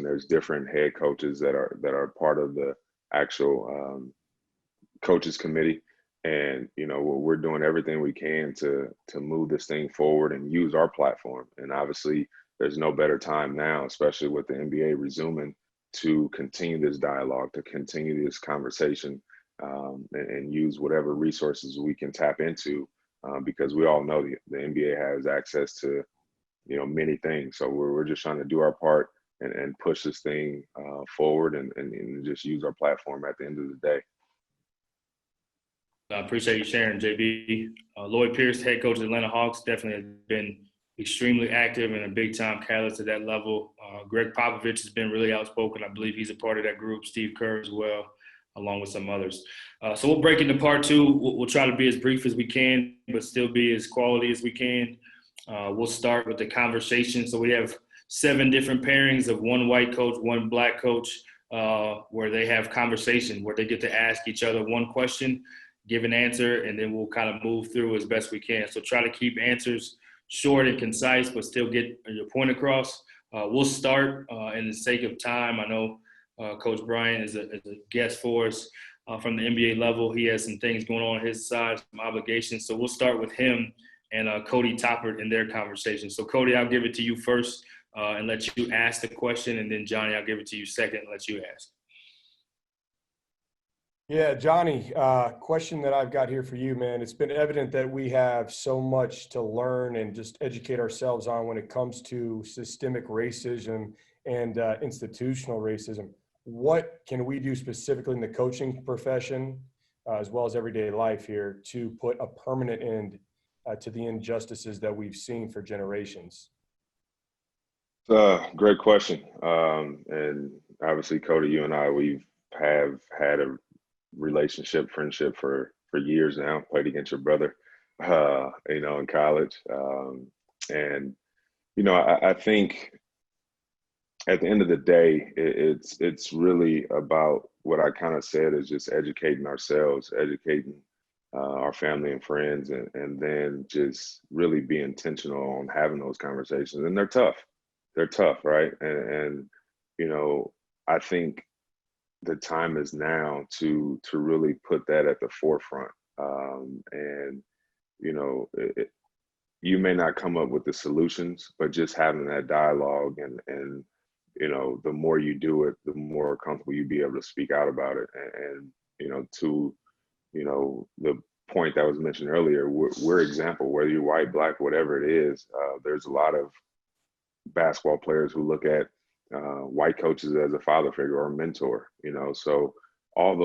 and there's different head coaches that are part of the actual coaches committee. And we're doing everything we can to move this thing forward and use our platform. And obviously, there's no better time now, especially with the NBA resuming, to continue this dialogue, to continue this conversation, and use whatever resources we can tap into, because we all know the NBA has access to many things. So we're just trying to do our part and push this thing forward, and just use our platform at the end of the day. I appreciate you sharing, JB. Lloyd Pierce, head coach of the Atlanta Hawks, definitely has been extremely active and a big-time catalyst at that level. Greg Popovich has been really outspoken. I believe he's a part of that group. Steve Kerr as well, along with some others. So we'll break into part two. We'll try to be as brief as we can, but still be as quality as we can. We'll start with the conversation. So we have 7 different pairings of one white coach, one black coach, where they have conversation, where they get to ask each other one question, give an answer, and then we'll kind of move through as best we can. So try to keep answers short and concise, but still get your point across. We'll start in the sake of time. I know Coach Bryant is a guest for us from the NBA level. He has some things going on his side, some obligations. So we'll start with him and Cody Toppert in their conversation. So Cody, I'll give it to you first and let you ask the question. And then Johnny, I'll give it to you second and let you ask. Yeah, Johnny, question that I've got here for you, man. It's been evident that we have so much to learn and just educate ourselves on when it comes to systemic racism and institutional racism. What can we do specifically in the coaching profession, as well as everyday life here, to put a permanent end to the injustices that we've seen for generations? Great question. And obviously, Cody, you and I, have had a relationship, friendship for years now. Played against your brother, in college. And, I think at the end of the day, it's really about what I kind of said, is just educating ourselves, educating our family and friends, and then just really be intentional on having those conversations. And they're tough, right? And I think the time is now to really put that at the forefront. And you may not come up with the solutions, but just having that dialogue and the more you do it, the more comfortable you be able to speak out about it. And to the point that was mentioned earlier, we're example, whether you're white, black, whatever it is. There's a lot of basketball players who look at white coaches as a father figure or a mentor, so all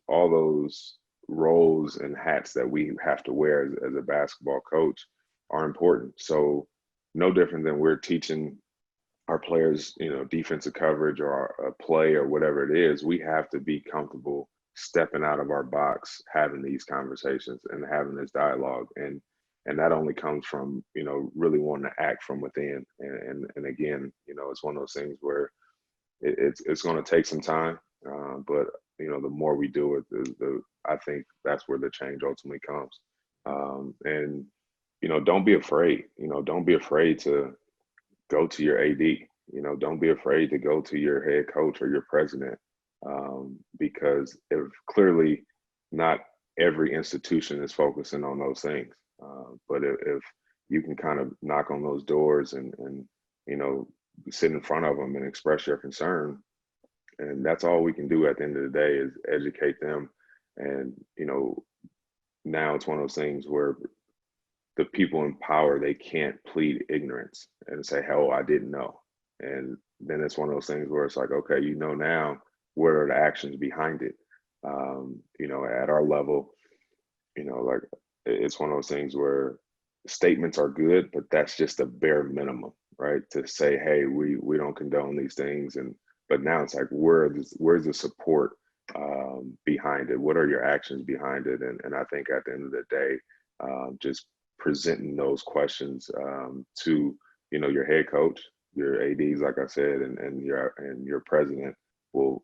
those roles and hats that we have to wear as a basketball coach are important. So no different than we're teaching our players, defensive coverage or a play or whatever it is, we have to be comfortable stepping out of our box, having these conversations and having this dialogue. And that only comes from, really wanting to act from within. And again, it's one of those things where it's going to take some time, but the more we do it, I think that's where the change ultimately comes. And don't be afraid. Don't be afraid to go to your AD. Don't be afraid to go to your head coach or your president, because if clearly not every institution is focusing on those things. But if you can kind of knock on those doors and sit in front of them and express your concern, and that's all we can do at the end of the day is educate them. And now it's one of those things where the people in power, they can't plead ignorance and say, hell, I didn't know. And then it's one of those things where it's like, okay, now, what are the actions behind it? At our level, like it's one of those things where statements are good, but that's just a bare minimum, right? To say, hey, we don't condone these things. But now it's like, where's the support behind it? What are your actions behind it? And I think at the end of the day, just presenting those questions to your head coach, your ADs, like I said, and your president will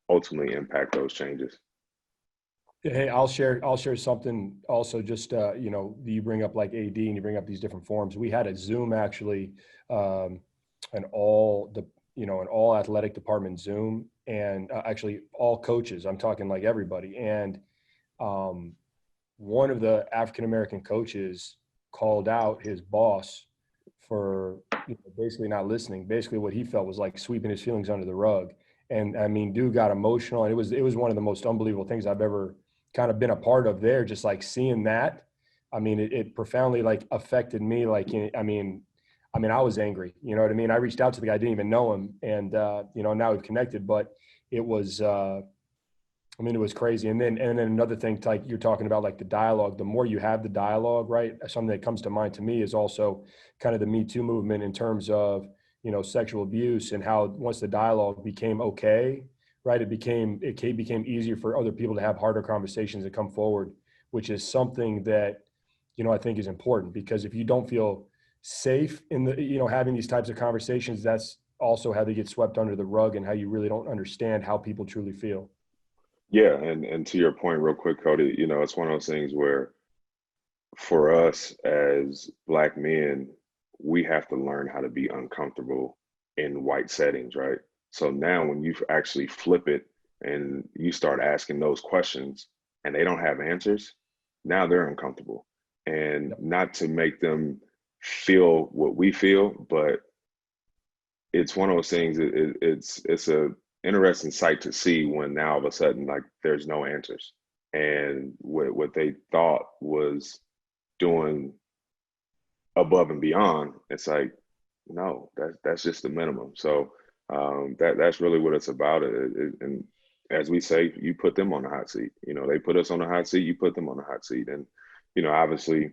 ultimately impact those changes. Hey, I'll share something also. Just you bring up like AD and you bring up these different forms. We had a Zoom actually, and all the an all athletic department Zoom, and actually all coaches. I'm talking like everybody. And one of the African-American coaches called out his boss for basically not listening. Basically what he felt was like sweeping his feelings under the rug. And I mean, dude got emotional, and it was one of the most unbelievable things I've ever kind of been a part of there. Just like seeing that, I mean, it profoundly like affected me. Like, I was angry, you know what I mean? I reached out to the guy, I didn't even know him. And, now we've connected, but it was, it was crazy. And then another thing, like you're talking about, like the dialogue, the more you have the dialogue, right? Something that comes to mind to me is also kind of the Me Too movement in terms of, sexual abuse, and how once the dialogue became okay, right? It became easier for other people to have harder conversations and come forward, which is something that, I think is important, because if you don't feel safe in the, having these types of conversations, that's also how they get swept under the rug, and how you really don't understand how people truly feel. Yeah, and to your point, real quick, Cody, it's one of those things where for us as Black men, we have to learn how to be uncomfortable in white settings, right? So now when you actually flip it and you start asking those questions and they don't have answers, now they're uncomfortable. And not to make them feel what we feel, but it's one of those things, it's a interesting sight to see when now all of a sudden, like, there's no answers. And what they thought was doing above and beyond, it's like, no, that's just the minimum. So that's really what it's about. And as we say, you put them on the hot seat. They put us on the hot seat, you put them on the hot seat. And obviously,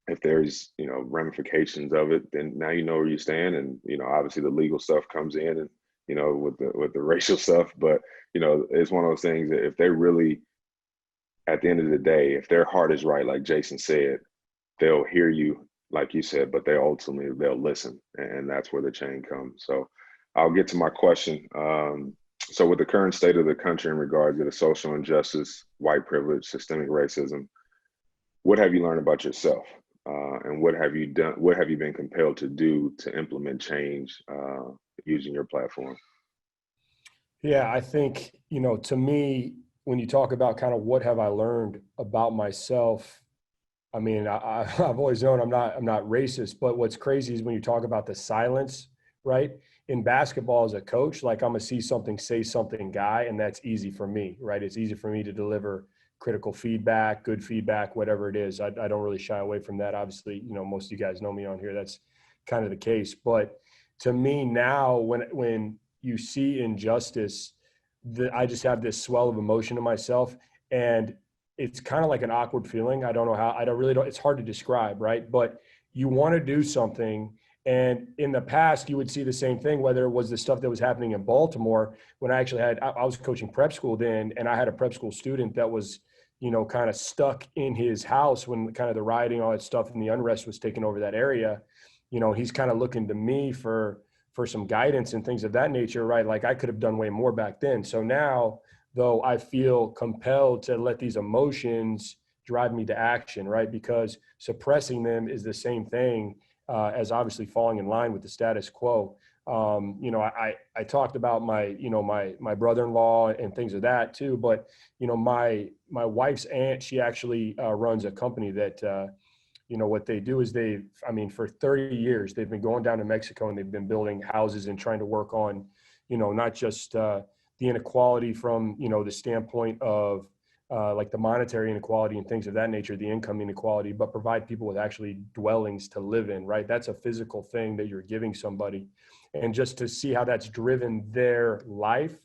if there's ramifications of it, then now you know where you stand. And obviously the legal stuff comes in, and with the racial stuff. But it's one of those things that if they really, at the end of the day, if their heart is right, like Jason said, they'll hear you, like you said, but they'll listen, and that's where the change comes. So I'll get to my question. So with the current state of the country in regards to the social injustice, white privilege, systemic racism, what have you learned about yourself? And what have you done? What have you been compelled to do to implement change using your platform? Yeah, I think, to me, when you talk about kind of what have I learned about myself, I mean, I've always known I'm not racist, but what's crazy is when you talk about the silence, right? In basketball as a coach, like I'm a see something, say something guy, and that's easy for me, right? It's easy for me to deliver critical feedback, good feedback, whatever it is. I don't really shy away from that. Obviously, most of you guys know me on here. That's kind of the case. But to me now, when you see injustice, I just have this swell of emotion in myself, and it's kind of like an awkward feeling. I don't know how, it's hard to describe, right? But you want to do something. And in the past, you would see the same thing, whether it was the stuff that was happening in Baltimore, when I was coaching prep school then, and I had a prep school student that was, kind of stuck in his house when kind of the rioting, all that stuff, and the unrest was taking over that area. He's kind of looking to me for some guidance and things of that nature, right? Like I could have done way more back then. So now, though, I feel compelled to let these emotions drive me to action, right? Because suppressing them is the same thing as obviously falling in line with the status quo. I talked about my brother-in-law and things of that too, but my wife's aunt, she actually runs a company that what they do is for 30 years, they've been going down to Mexico, and they've been building houses and trying to work on, not just the inequality from, the standpoint of like the monetary inequality and things of that nature, the income inequality, but provide people with actually dwellings to live in, right? That's a physical thing that you're giving somebody. And just to see how that's driven their life,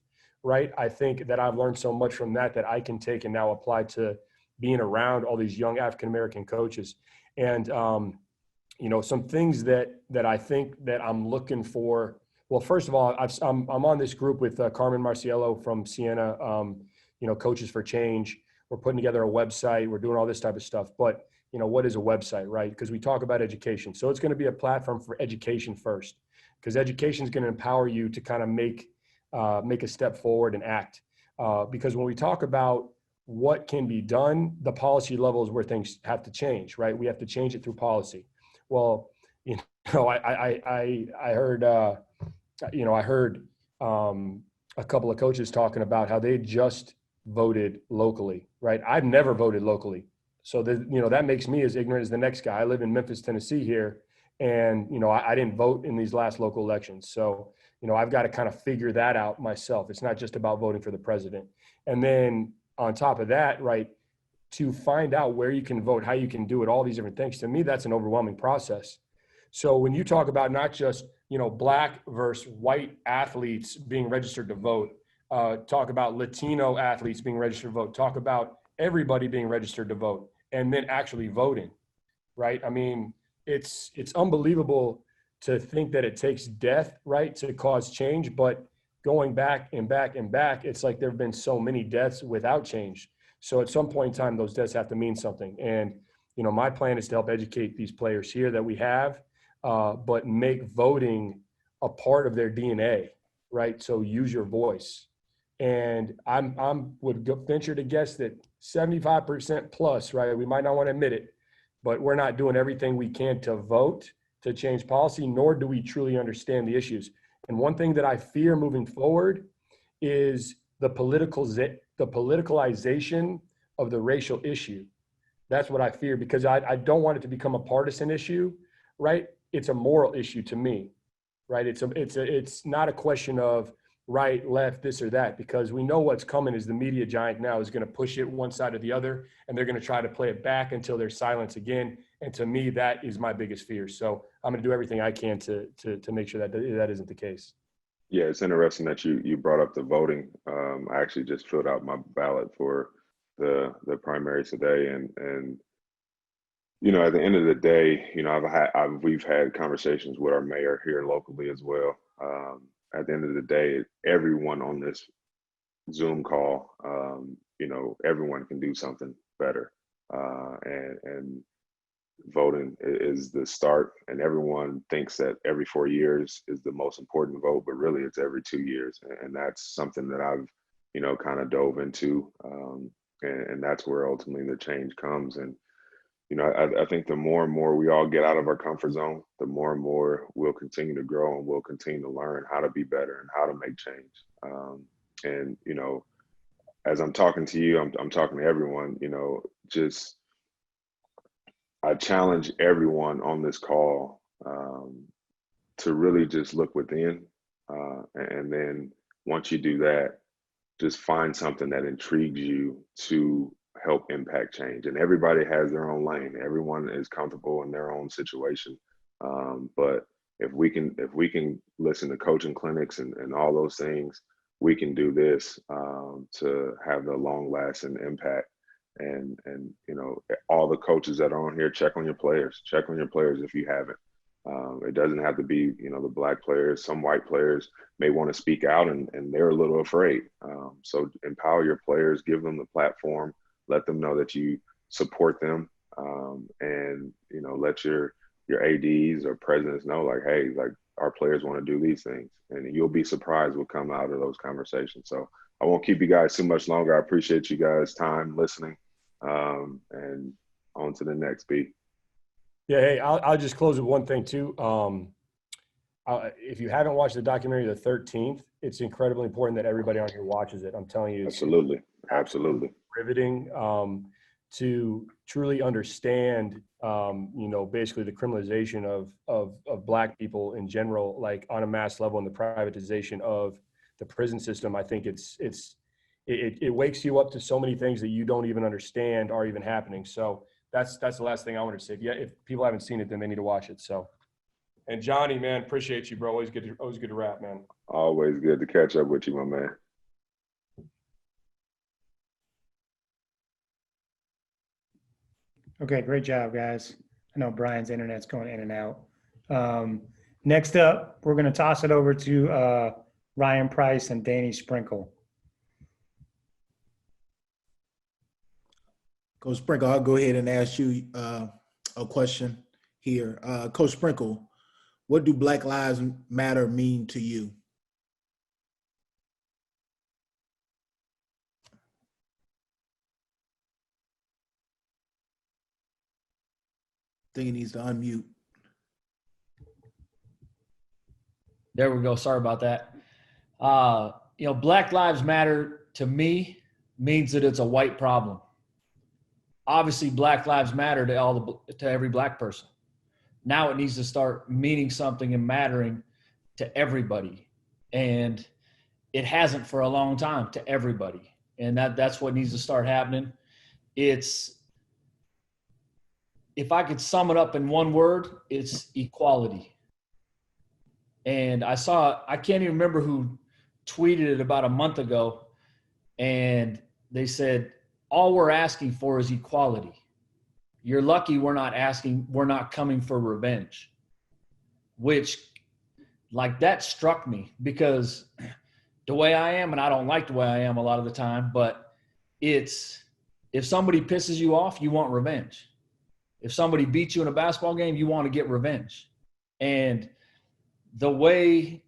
right? I think that I've learned so much from that I can take and now apply to being around all these young African-American coaches. And, some things that I think that I'm looking for. Well, first of all, I'm on this group with Carmen Marciello from Siena, Coaches for Change. We're putting together a website. We're doing all this type of stuff. But, what is a website, right? Because we talk about education. So it's going to be a platform for education first, because education is going to empower you to kind of make a step forward and act. Because when we talk about what can be done, the policy level is where things have to change, right? We have to change it through policy. Well, I heard I heard a couple of coaches talking about how they just voted locally, right? I've never voted locally. So that makes me as ignorant as the next guy. I live in Memphis, Tennessee here. And, I didn't vote in these last local elections. So, I've got to kind of figure that out myself. It's not just about voting for the president. And then on top of that, right, to find out where you can vote, how you can do it, all these different things, to me, that's an overwhelming process. So when you talk about not just, black versus white athletes being registered to vote, talk about Latino athletes being registered to vote, talk about everybody being registered to vote, and then actually voting, right? I mean, it's unbelievable to think that it takes death, right, to cause change. But going back and back and back, it's like there have been so many deaths without change. So at some point in time, those deaths have to mean something. And, my plan is to help educate these players here that we have, but make voting a part of their DNA, right? So use your voice. And would venture to guess that 75% plus, right? We might not want to admit it, but we're not doing everything we can to vote to change policy, nor do we truly understand the issues. And one thing that I fear moving forward is the politicalization of the racial issue. That's what I fear, because I don't want it to become a partisan issue, right? It's a moral issue to me, right? It's not a question of right, left, this or that, because we know what's coming is the media giant now is going to push it one side or the other, and they're going to try to play it back until there's silence again. And to me, that is my biggest fear. So I'm going to do everything I can to make sure that isn't the case. Yeah, it's interesting that you brought up the voting. I actually just filled out my ballot for the primaries today, and at the end of the day, we've had conversations with our mayor here locally as well. At the end of the day, everyone on this Zoom call, everyone can do something better, and voting is the start. And everyone thinks that every 4 years is the most important vote, but really it's every 2 years, and that's something that I've kind of dove into, and that's where ultimately the change comes. And I think the more and more we all get out of our comfort zone, the more and more we'll continue to grow, and we'll continue to learn how to be better and how to make change. And as I'm talking to you, I'm talking to everyone. Just I challenge everyone on this call to really just look within, and then once you do that, just find something that intrigues you to help impact change. And everybody has their own lane. Everyone is comfortable in their own situation. But if we can listen to coaching clinics and all those things, we can do this to have the long lasting impact. And all the coaches that are on here, check on your players. Check on your players if you haven't. It doesn't have to be, the black players. Some white players may want to speak out and they're a little afraid. So empower your players, give them the platform, let them know that you support them, and let your ADs or presidents know, like, hey, like, our players want to do these things, and you'll be surprised what come out of those conversations. So I won't keep you guys too much longer. I appreciate you guys' time listening, and on to the next beat. Yeah, hey, I'll just close with one thing too. If you haven't watched the documentary, The 13th, it's incredibly important that everybody on here watches it. I'm telling you, Absolutely. Riveting, to truly understand, basically the criminalization of Black people in general, like on a mass level, and the privatization of the prison system. I think it wakes you up to so many things that you don't even understand are even happening. So that's the last thing I wanted to say. Yeah, if people haven't seen it, then they need to watch it. So, and Johnny, man, appreciate you, bro. Always good to rap, man. Always good to catch up with you, my man. Okay, great job, guys. I know Brian's internet's going in and out. Next up, we're going to toss it over to Ryan Price and Danny Sprinkle. Coach Sprinkle, I'll go ahead and ask you a question here. Coach Sprinkle, what do Black Lives Matter mean to you? I think he needs to unmute. There we go. Sorry about that. Black Lives Matter to me means that it's a white problem. Obviously, Black Lives Matter to every black person. Now it needs to start meaning something and mattering to everybody. And it hasn't for a long time to everybody. And that's what needs to start happening. If I could sum it up in one word, it's equality. And I can't even remember who tweeted it about a month ago. And they said, all we're asking for is equality. You're lucky we're not coming for revenge. Which, like, that struck me, because the way I am, and I don't like the way I am a lot of the time, but if somebody pisses you off, you want revenge. If somebody beats you in a basketball game, you want to get revenge. And the way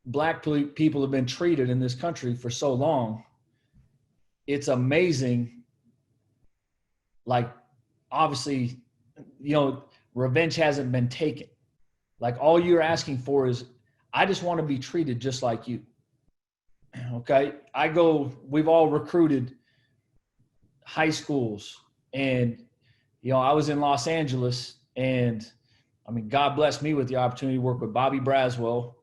black people have been treated in this country for so long, it's amazing. Like, obviously, revenge hasn't been taken. Like, all you're asking for is, I just want to be treated just like you. Okay. We've all recruited high schools, and, I was in Los Angeles, and I mean, God blessed me with the opportunity to work with Bobby Braswell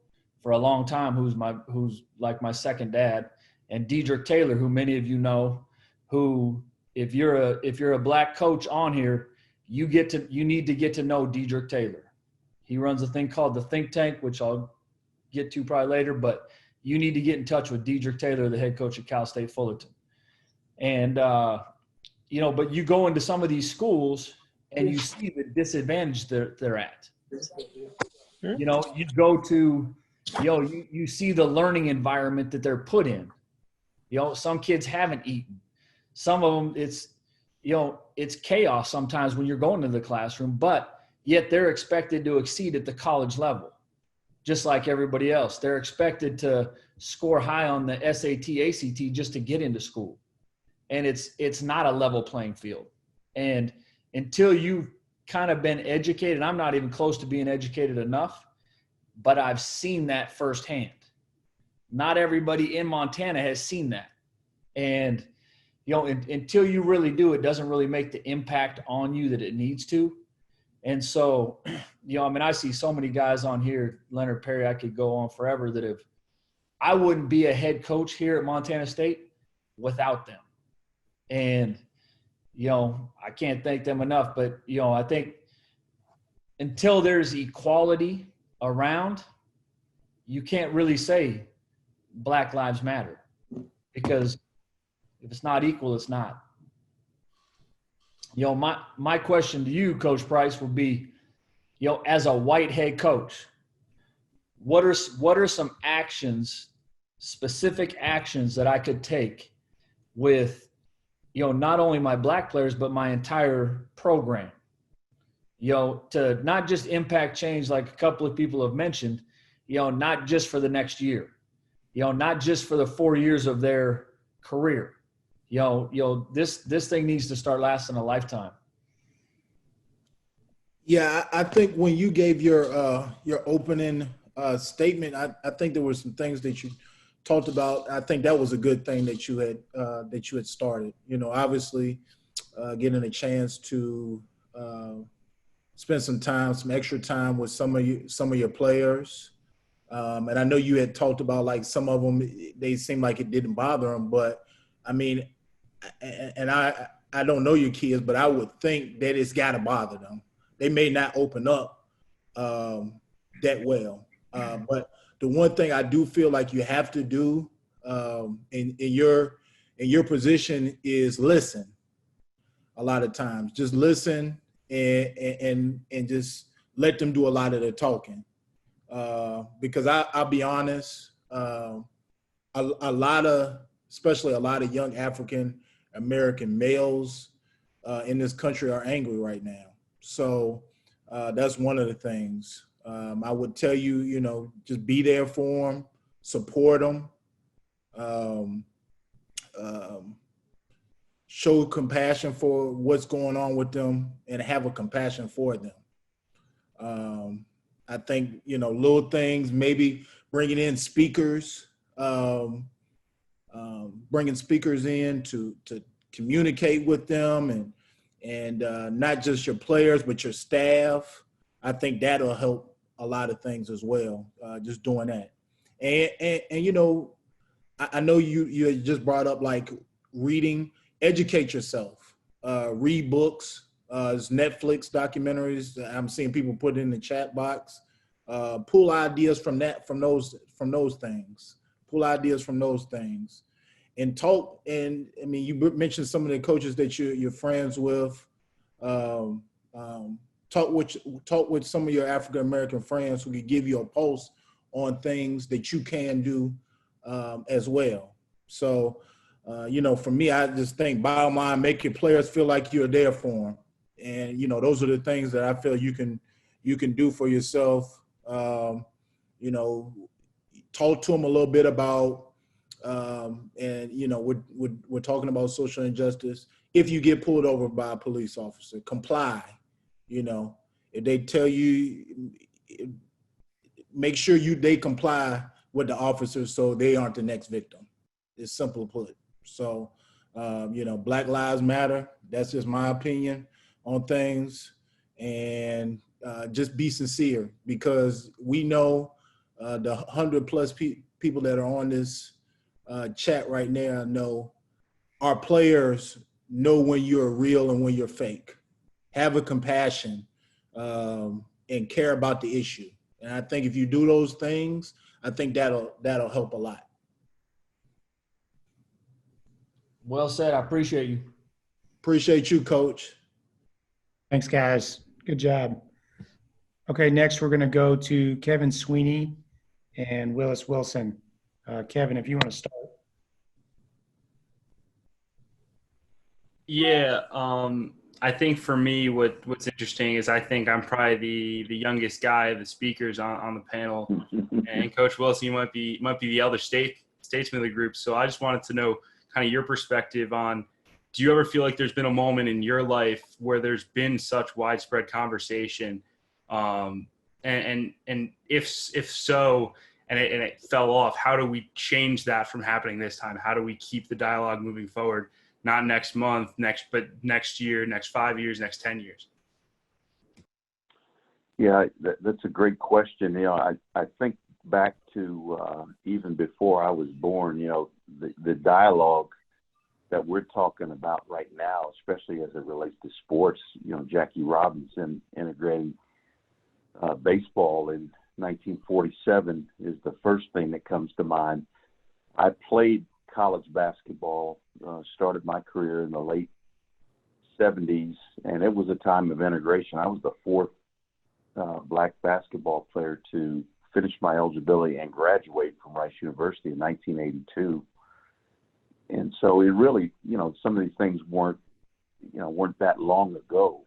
for a long time, who's like my second dad, and Dedrick Taylor, who many of you know, who, if you're a black coach on here, you need to get to know Dedrick Taylor. He runs a thing called the Think Tank, which I'll get to probably later, but you need to get in touch with Dedrick Taylor, the head coach at Cal State Fullerton. And, but you go into some of these schools and you see the disadvantage they're at. You go to, you see the learning environment that they're put in. Some kids haven't eaten. Some of them, it's chaos sometimes when you're going to the classroom, but yet they're expected to exceed at the college level, just like everybody else. They're expected to score high on the SAT, ACT just to get into school. And it's not a level playing field. And until you've kind of been educated, I'm not even close to being educated enough, but I've seen that firsthand. Not everybody in Montana has seen that. And, until you really do, it doesn't really make the impact on you that it needs to. And so, I see so many guys on here, Leonard Perry, I could go on forever, I wouldn't be a head coach here at Montana State without them. And, I can't thank them enough, but, I think until there's equality around, you can't really say Black Lives Matter, because if it's not equal, it's not. My question to you, Coach Price, would be, as a white head coach, what are some actions, specific actions that I could take with, not only my black players, but my entire program, to not just impact change like a couple of people have mentioned, not just for the next year, not just for the 4 years of their career. This thing needs to start lasting a lifetime. Yeah, I think when you gave your opening statement, I think there were some things that you talked about. I think that was a good thing that you had started. Obviously, getting a chance to spend some extra time with some of your players, and I know you had talked about, like, some of them, they seemed like it didn't bother them, but I mean, and I don't know your kids, but I would think that it's got to bother them. They may not open up that well. But the one thing I do feel like you have to do in your position is listen. A lot of times, just listen and just let them do a lot of the talking. Because I'll be honest, especially a lot of young African American males in this country are angry right now. So that's one of the things. I would tell you, just be there for them, support them, show compassion for what's going on with them, and have a compassion for them. I think, little things, maybe bringing in speakers, bringing speakers in to communicate with them and not just your players, but your staff. I think that'll help a lot of things as well, just doing that. And I know you just brought up like reading, educate yourself, read books, there's Netflix documentaries. I'm seeing people put it in the chat box. Pull ideas from those things. Pull ideas from those things, and talk. And I mean, you mentioned some of the coaches that you're friends with. Talk with some of your African American friends who can give you a pulse on things that you can do as well. So, for me, I just think bottom line, make your players feel like you're there for them. And, those are the things that I feel you can do for yourself. Talk to them a little bit about, and, we're talking about social injustice. If you get pulled over by a police officer, comply. If they tell you, make sure they comply with the officers so they aren't the next victim. It's simple put. So, Black Lives Matter. That's just my opinion on things. And just be sincere, because we know the 100+ people that are on this chat right now know our players know when you're real and when you're fake. Have a compassion and care about the issue. And I think if you do those things, I think that'll help a lot. Well said. I appreciate you. Appreciate you, Coach. Thanks, guys. Good job. Okay, next we're going to go to Kevin Sweeney and Willis Wilson. Kevin, if you want to start. Yeah, I think for me, what's interesting is I think I'm probably the youngest guy of the speakers on the panel, and Coach Wilson, you might be the elder statesman of the group. So I just wanted to know kind of your perspective on, do you ever feel like there's been a moment in your life where there's been such widespread conversation, and if so, and it fell off, how do we change that from happening this time? How do we keep the dialogue moving forward? Not next month, but next year, next 5 years, next 10 years. Yeah, that's a great question. I think back to even before I was born, the dialogue that we're talking about right now, especially as it relates to sports, Jackie Robinson integrating baseball in 1947 is the first thing that comes to mind. I played college basketball, started my career in the late 70s, and it was a time of integration. I was the fourth black basketball player to finish my eligibility and graduate from Rice University in 1982. And so it really, some of these things weren't that long ago.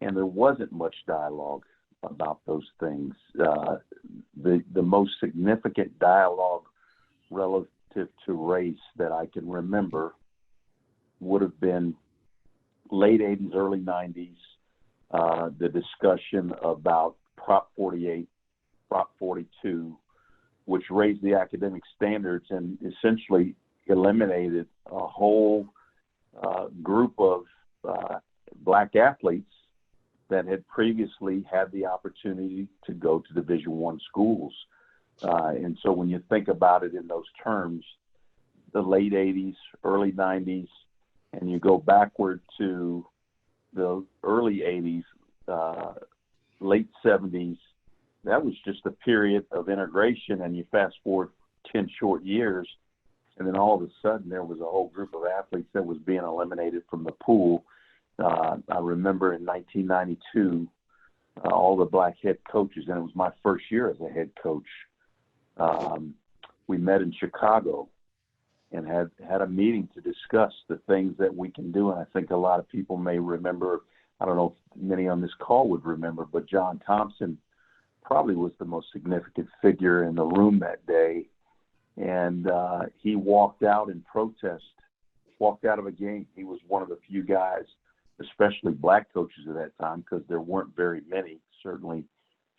And there wasn't much dialogue about those things. The most significant dialogue relative to race that I can remember would have been late 80s, early 90s, the discussion about Prop 48, Prop 42, which raised the academic standards and essentially eliminated a whole group of black athletes that had previously had the opportunity to go to Division I schools. And so when you think about it in those terms, the late 80s, early 90s, and you go backward to the early 80s, late 70s, that was just a period of integration. And you fast forward 10 short years, and then all of a sudden there was a whole group of athletes that was being eliminated from the pool. I remember in 1992, all the black head coaches, and it was my first year as a head coach. We met in Chicago and had a meeting to discuss the things that we can do. And I think a lot of people may remember, I don't know if many on this call would remember, but John Thompson probably was the most significant figure in the room that day. And he walked out in protest, walked out of a game. He was one of the few guys, especially black coaches at that time, because there weren't very many, certainly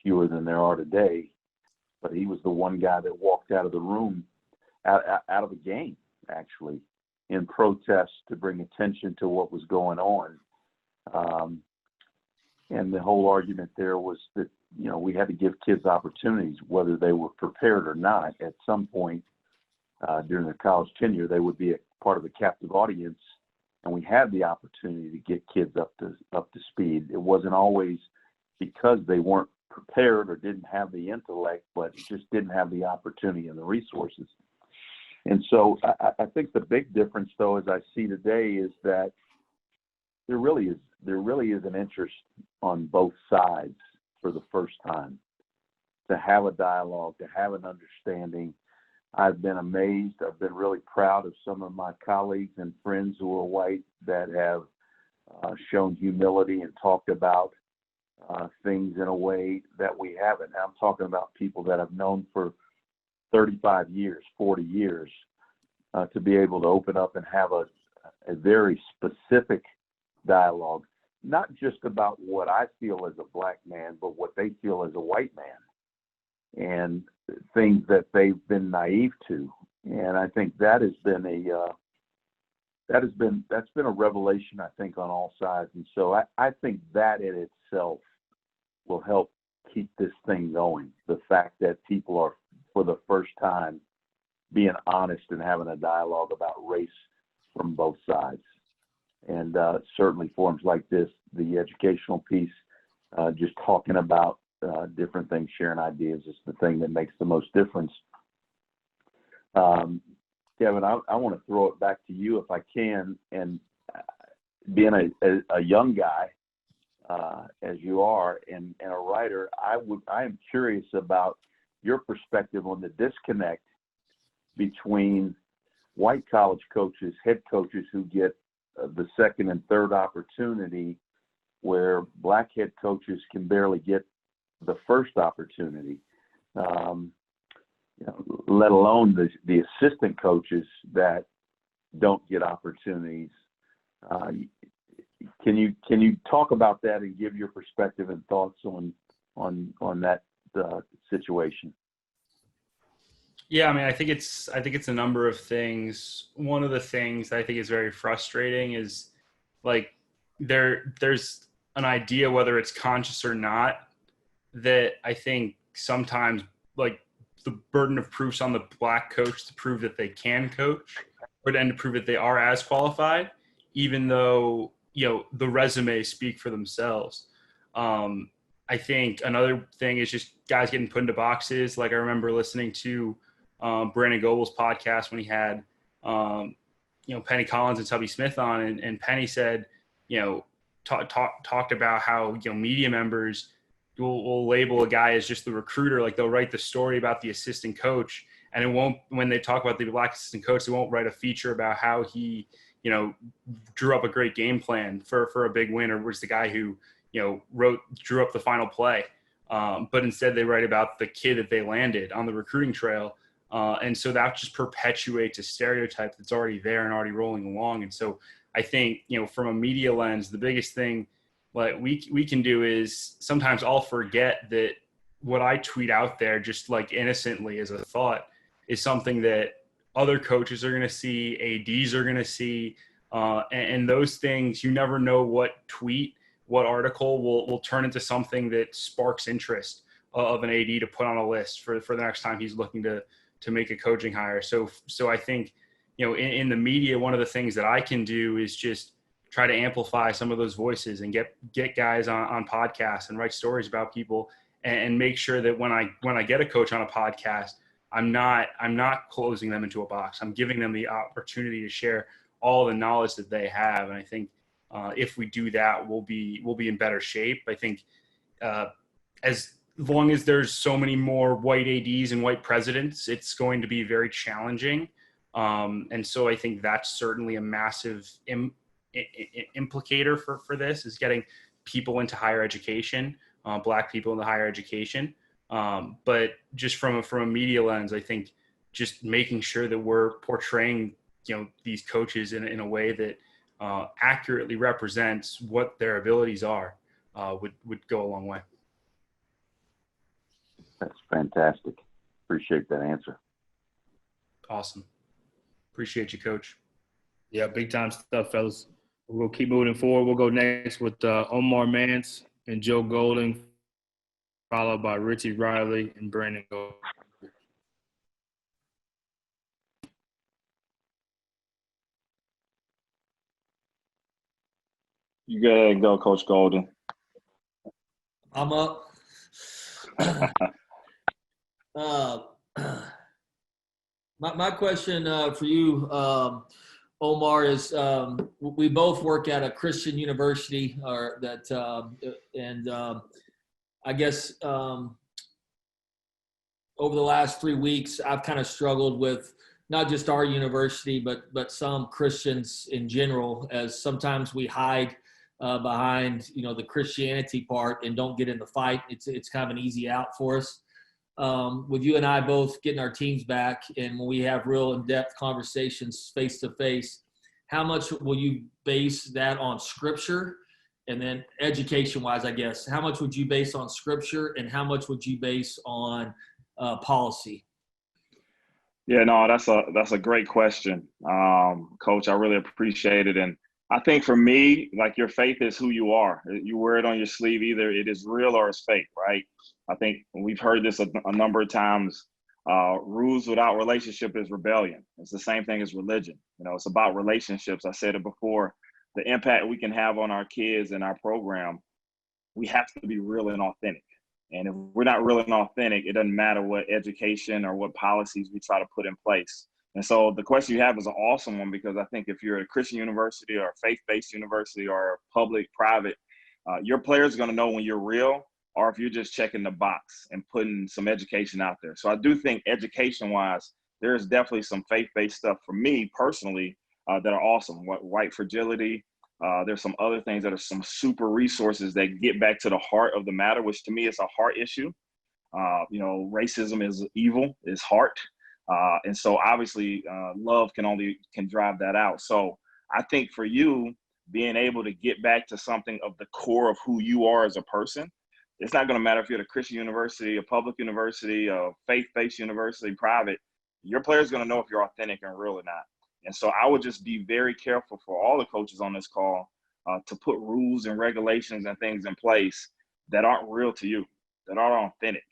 fewer than there are today. But he was the one guy that walked out of the room, out of the game, actually, in protest to bring attention to what was going on. And the whole argument there was that, you know, we had to give kids opportunities, whether they were prepared or not. At some point during their college tenure, they would be a part of a captive audience, and we had the opportunity to get kids up to speed. It wasn't always because they weren't prepared or didn't have the intellect, but just didn't have the opportunity and the resources. And so I think the big difference, though, as I see today, is that there really is an interest on both sides for the first time to have a dialogue, to have an understanding. I've been amazed. I've been really proud of some of my colleagues and friends who are white that have shown humility and talked about things in a way that we haven't. I'm talking about people that I've known for 35 years, 40 years, to be able to open up and have a very specific dialogue, not just about what I feel as a black man, but what they feel as a white man, and things that they've been naive to. And I think that has been that's been a revelation, I think, on all sides. And so I think that in itself will help keep this thing going. The fact that people are, for the first time, being honest and having a dialogue about race from both sides. And certainly forums like this, the educational piece, just talking about different things, sharing ideas, is the thing that makes the most difference. Kevin, I want to throw it back to you if I can. And being a young guy, as you are, and a writer, I am curious about your perspective on the disconnect between white college coaches, head coaches who get the second and third opportunity, where black head coaches can barely get the first opportunity, let alone the assistant coaches that don't get opportunities. Can you talk about that and give your perspective and thoughts on that situation? Yeah, I mean, I think it's a number of things. One of the things that I think is very frustrating is, like, there's an idea, whether it's conscious or not, that I think sometimes, like, the burden of proof's on the black coach to prove that they can coach, or then to prove that they are as qualified, even though, you know, the resumes speak for themselves. I think another thing is just guys getting put into boxes. Like, I remember listening to Brandon Goble's podcast when he had, Penny Collins and Tubby Smith on, and Penny said, talked about how, media members will label a guy as just the recruiter. Like, they'll write the story about the assistant coach, and it won't, when they talk about the black assistant coach, they won't write a feature about how he, drew up a great game plan for a big win, or was the guy who, drew up the final play. But instead they write about the kid that they landed on the recruiting trail. And so that just perpetuates a stereotype that's already there and already rolling along. And so I think, from a media lens, the biggest thing like we can do is, sometimes I'll forget that what I tweet out there, just like innocently as a thought, is something that other coaches are going to see, ADs are going to see. And those things, you never know what tweet, what article will turn into something that sparks interest of an AD to put on a list for the next time he's looking to make a coaching hire. So I think, in the media, one of the things that I can do is just try to amplify some of those voices and get guys on podcasts and write stories about people, and make sure that when I get a coach on a podcast, I'm not closing them into a box. I'm giving them the opportunity to share all the knowledge that they have. And I think if we do that, we'll be in better shape. I think as long as there's so many more white ADs and white presidents, it's going to be very challenging. And so I think that's certainly a massive implicator for this, is getting people into higher education, black people into higher education. But just from a media lens, I think just making sure that we're portraying, these coaches in a way that accurately represents what their abilities are would go a long way. That's fantastic. Appreciate that answer. Awesome. Appreciate you, Coach. Yeah, big time stuff, fellas. We'll keep moving forward. We'll go next with Omar Mance and Joe Golding, followed by Richie Riley and Brandon Gold. You go ahead and go, Coach Golden. I'm up. My question for you, Omar, is we both work at a Christian university, or that, I guess over the last 3 weeks, I've kind of struggled with not just our university, but some Christians in general, as sometimes we hide behind, the Christianity part and don't get in the fight. It's kind of an easy out for us. With you and I both getting our teams back, and when we have real in-depth conversations face to face, how much will you base that on scripture? And then education-wise, I guess, how much would you base on scripture, and how much would you base on policy? Yeah, no, that's a great question, Coach. I really appreciate it, and I think for me, like, your faith is who you are. You wear it on your sleeve. Either it is real or it's fake, right? I think we've heard this a number of times. Rules without relationship is rebellion. It's the same thing as religion. It's about relationships. I said it before. The impact we can have on our kids and our program, we have to be real and authentic. And if we're not real and authentic, it doesn't matter what education or what policies we try to put in place. And so the question you have is an awesome one, because I think if you're at a Christian university or a faith-based university or public, private, your players are going to know when you're real, or if you're just checking the box and putting some education out there. So I do think education-wise, there's definitely some faith-based stuff for me personally that are awesome. White fragility. There's some other things that are some super resources that get back to the heart of the matter, which to me is a heart issue. Racism is evil, is heart. And so obviously love can drive that out. So I think for you, being able to get back to something of the core of who you are as a person, it's not going to matter if you're at a Christian university, a public university, a faith-based university, private, your player's going to know if you're authentic and real or not. And so I would just be very careful for all the coaches on this call to put rules and regulations and things in place that aren't real to you, that aren't authentic.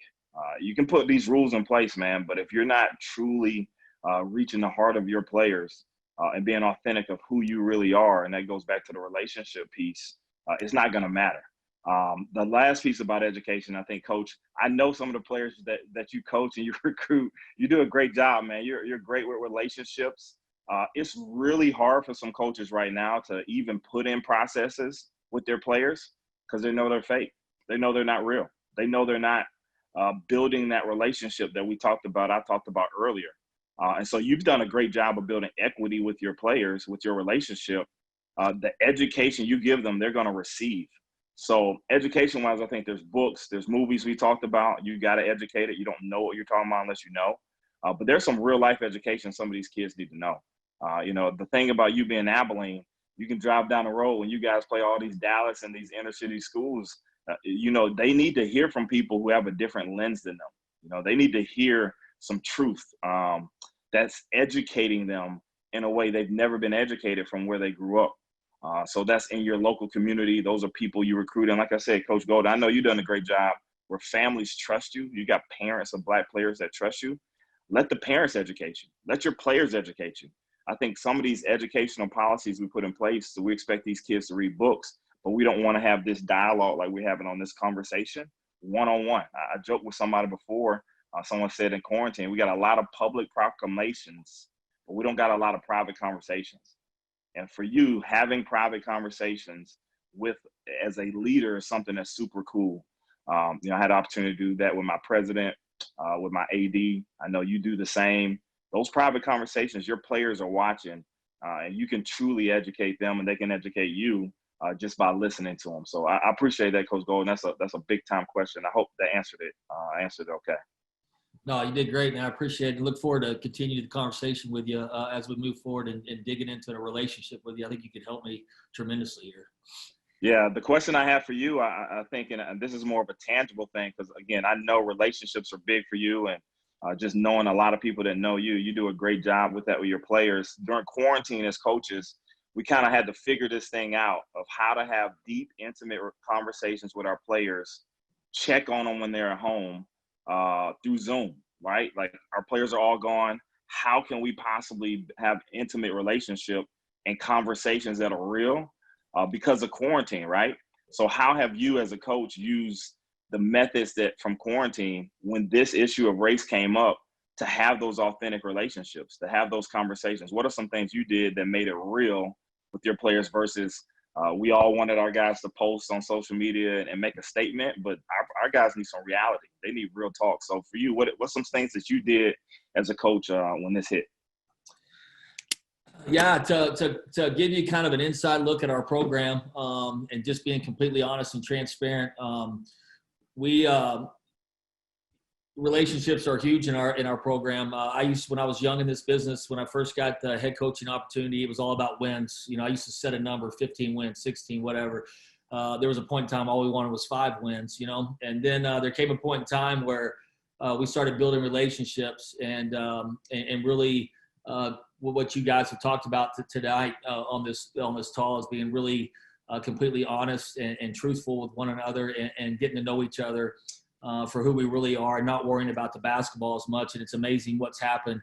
You can put these rules in place, man, but if you're not truly reaching the heart of your players and being authentic of who you really are, and that goes back to the relationship piece, it's not going to matter. The last piece about education, I think, Coach, I know some of the players that you coach and you recruit, you do a great job, man. You're great with relationships. It's really hard for some coaches right now to even put in processes with their players because they know they're fake. They know they're not real. They know they're not building that relationship that I talked about earlier. And so you've done a great job of building equity with your players, with your relationship. The education you give them, they're going to receive. So education-wise, I think there's books, there's movies we talked about. You got to educate it. You don't know what you're talking about unless you know. But there's some real-life education some of these kids need to know. The thing about you being Abilene, you can drive down the road when you guys play all these Dallas and these inner-city schools. They need to hear from people who have a different lens than them. They need to hear some truth that's educating them in a way they've never been educated from where they grew up. So that's in your local community. Those are people you recruit. And like I said, Coach Golden, I know you've done a great job where families trust you. You got parents of Black players that trust you. Let the parents educate you. Let your players educate you. I think some of these educational policies we put in place, so we expect these kids to read books, but we don't want to have this dialogue like we're having on this conversation one-on-one. I joked with somebody before. Someone said in quarantine, we got a lot of public proclamations, but we don't got a lot of private conversations. And for you, having private conversations as a leader is something that's super cool. I had the opportunity to do that with my president, with my AD. I know you do the same. Those private conversations, your players are watching, and you can truly educate them, and they can educate you just by listening to them. So I appreciate that, Coach Golden. That's a big time question. I hope that answered it. I answered it okay. No, you did great, and I appreciate it. Look forward to continuing the conversation with you as we move forward and digging into a relationship with you. I think you could help me tremendously here. Yeah, the question I have for you, I think, and this is more of a tangible thing, because again, I know relationships are big for you, and just knowing a lot of people that know you, you do a great job with that with your players. During quarantine as coaches, we kind of had to figure this thing out of how to have deep, intimate conversations with our players, check on them when they're at home through Zoom, right? Like our players are all gone. How can we possibly have intimate relationship and conversations that are real because of quarantine, right? So how have you as a coach used the methods that from quarantine when this issue of race came up to have those authentic relationships, to have those conversations? What are some things you did that made it real with your players versus we all wanted our guys to post on social media and make a statement, but our guys need some reality. They need real talk. So for you, what's some things that you did as a coach when this hit? Yeah, to give you kind of an inside look at our program and just being completely honest and transparent, relationships are huge in our program. When I was young in this business, when I first got the head coaching opportunity, it was all about wins. I used to set a number, 15 wins, 16, whatever. There was a point in time all we wanted was 5 wins, and then there came a point in time where we started building relationships and really what you guys have talked about tonight on this call is being really completely honest and truthful with one another and getting to know each other for who we really are, not worrying about the basketball as much. And it's amazing what's happened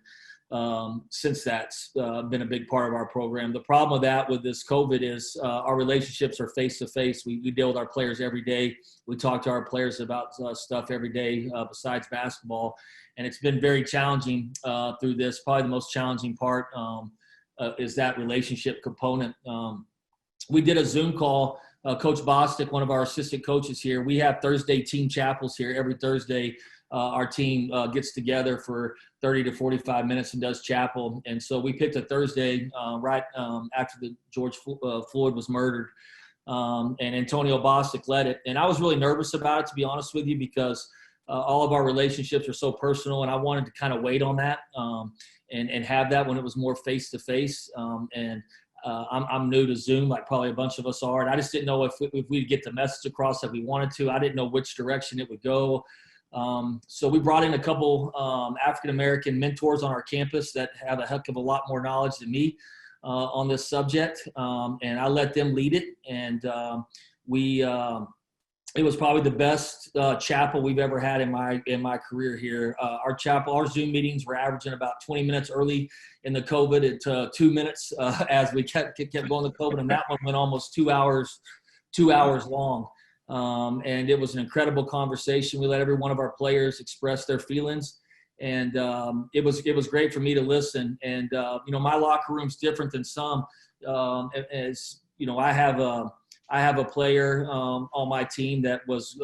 since that's been a big part of our program. The problem with that, with this COVID, is our relationships are face-to-face. We deal with our players every day. We talk to our players about stuff every day besides basketball. And it's been very challenging through this. Probably the most challenging part is that relationship component. We did a Zoom call. Coach Bostic, one of our assistant coaches here, we have Thursday team chapels here. Every Thursday, our team gets together for 30 to 45 minutes and does chapel. And so we picked a Thursday right after George Floyd was murdered. And Antonio Bostic led it. And I was really nervous about it, to be honest with you, because all of our relationships are so personal, and I wanted to kind of wait on that and have that when it was more face-to-face. I'm new to Zoom, like probably a bunch of us are, and I just didn't know if we'd get the message across that we wanted to. I didn't know which direction it would go. So we brought in a couple African-American mentors on our campus that have a heck of a lot more knowledge than me on this subject, and I let them lead it. And it was probably the best chapel we've ever had in my career here. Our Zoom meetings were averaging about 20 minutes early in the COVID to 2 minutes as we kept going to COVID, and that one went almost 2 hours long. And it was an incredible conversation. We let every one of our players express their feelings, and it was great for me to listen. And my locker room's different than some. As you know, I have a player on my team that was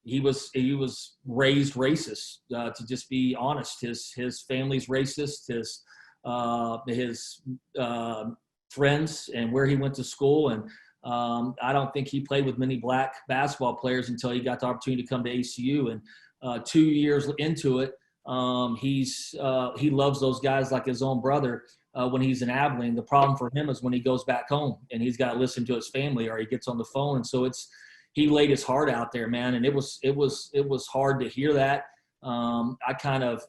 he was raised racist, to just be honest. His family's racist. His friends and where he went to school, and I don't think he played with many black basketball players until he got the opportunity to come to ACU. And 2 years into it, he loves those guys like his own brother. When he's in Abilene, the problem for him is when he goes back home and he's got to listen to his family or he gets on the phone. And so he laid his heart out there, man. And it was hard to hear that. I kind of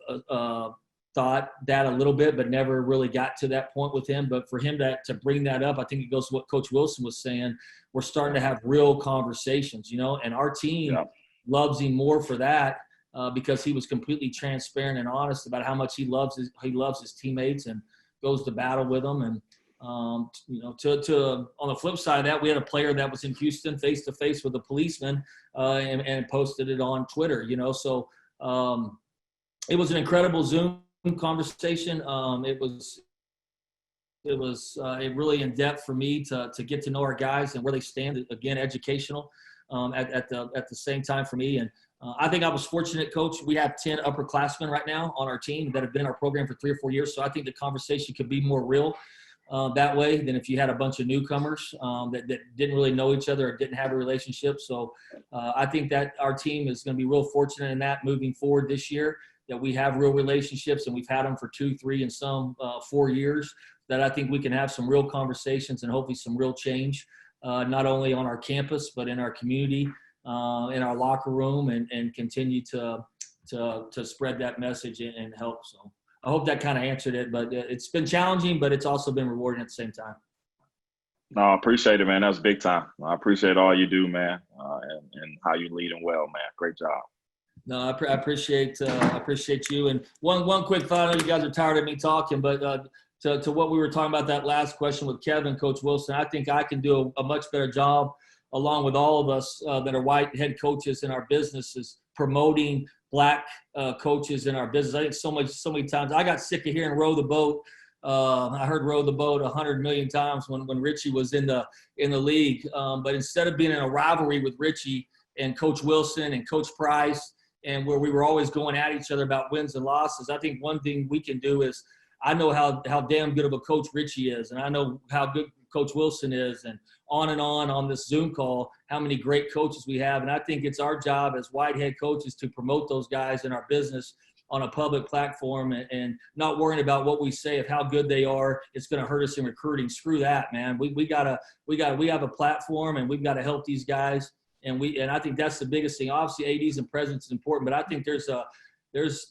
thought that a little bit, but never really got to that point with him. But for him to bring that up, I think it goes to what Coach Wilson was saying. We're starting to have real conversations, and our team loves him more for that because he was completely transparent and honest about how much he loves his teammates and goes to battle with them. And on the flip side of that, we had a player that was in Houston face to face with a policeman and posted it on Twitter. So it was an incredible Zoom conversation. It was really in depth for me to get to know our guys and where they stand. Again, educational at the same time for me. And I think I was fortunate, Coach. We have 10 upperclassmen right now on our team that have been in our program for 3 or 4 years. So I think the conversation could be more real that way than if you had a bunch of newcomers that didn't really know each other or didn't have a relationship. So I think that our team is going to be real fortunate in that moving forward this year, that we have real relationships, and we've had them for 2, 3, and some 4 years, that I think we can have some real conversations and hopefully some real change not only on our campus, but in our community, in our locker room, and continue to spread that message and help. So I hope that kind of answered it, but it's been challenging, but it's also been rewarding at the same time. No, I appreciate it, man. That was big time. I appreciate all you do, man, and how you leading well, man. Great job. No, I appreciate you. And one quick thought. I know you guys are tired of me talking, but to what we were talking about that last question with Kevin, Coach Wilson, I think I can do a much better job, along with all of us that are white head coaches in our businesses, promoting Black coaches in our business. I think so many times I got sick of hearing row the boat. I heard row the boat 100 million times when Richie was in the league. But instead of being in a rivalry with Richie and Coach Wilson and Coach Price, and where we were always going at each other about wins and losses, I think one thing we can do is, I know how damn good of a coach Richie is, and I know how good Coach Wilson is, and on this Zoom call, how many great coaches we have. And I think it's our job as white head coaches to promote those guys in our business on a public platform, and not worrying about what we say of how good they are. It's going to hurt us in recruiting. Screw that, man. We have a platform, and we've got to help these guys. And I think that's the biggest thing. Obviously, ADs and presence is important, but I think there's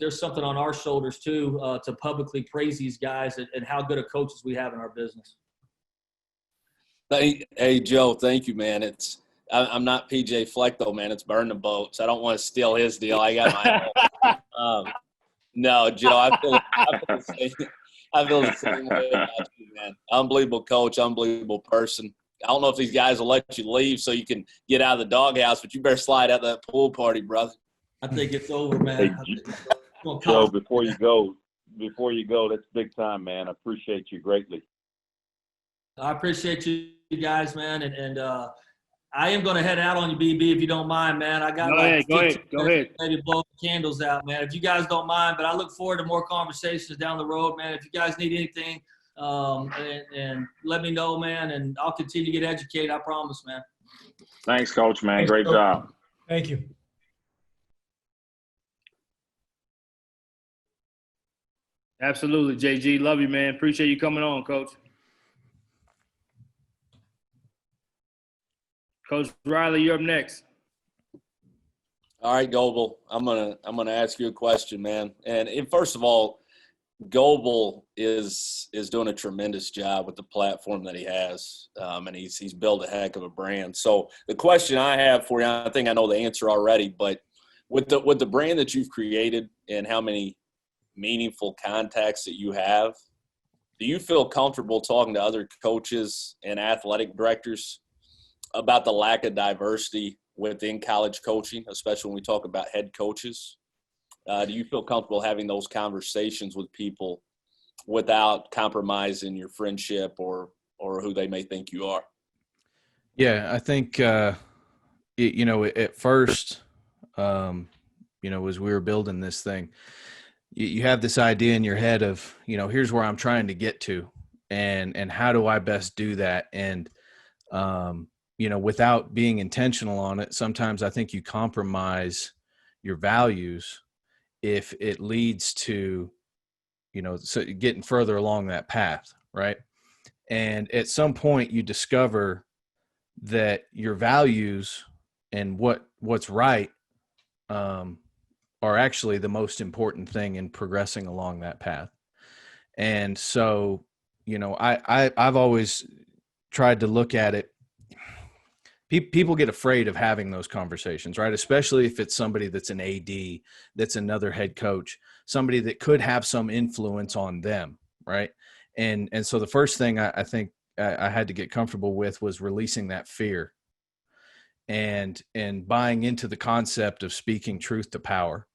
something on our shoulders too, to publicly praise these guys and how good of coaches we have in our business. Hey Joe, thank you, man. I'm not PJ Fleck though, man. It's burn the boats. I don't want to steal his deal. I got my own. No, Joe, I feel the same way about you, man. Unbelievable coach, unbelievable person. I don't know if these guys will let you leave so you can get out of the doghouse, but you better slide out that pool party, brother. I think it's over, man. Hey, Joe, before you go, that's big time, man. I appreciate you greatly. I appreciate you guys, man, and I am going to head out on you, BB, if you don't mind, man. I got Go ahead. Maybe blow the candles out, man. If you guys don't mind, but I look forward to more conversations down the road, man. If you guys need anything, and let me know, man, and I'll continue to get educated. I promise, man. Thanks, Coach, man. Great job. Thank you. Absolutely, JG. Love you, man. Appreciate you coming on, Coach. Coach Riley, you're up next. All right, Goebel. I'm gonna ask you a question, man. And first of all, Goebel is doing a tremendous job with the platform that he has, and he's built a heck of a brand. So the question I have for you, I think I know the answer already, but with the brand that you've created and how many meaningful contacts that you have, do you feel comfortable talking to other coaches and athletic directors about the lack of diversity within college coaching, especially when we talk about head coaches? Do you feel comfortable having those conversations with people without compromising your friendship or who they may think you are? Yeah, I think, at first, as we were building this thing, you have this idea in your head of, here's where I'm trying to get to, and how do I best do that? And, without being intentional on it, sometimes I think you compromise your values if it leads to, so getting further along that path, right? And at some point you discover that your values and what's right are actually the most important thing in progressing along that path. And so, I've always tried to look at it. People get afraid of having those conversations, right? Especially if it's somebody that's an AD, that's another head coach, somebody that could have some influence on them, right? And so the first thing I think I had to get comfortable with was releasing that fear and buying into the concept of speaking truth to power,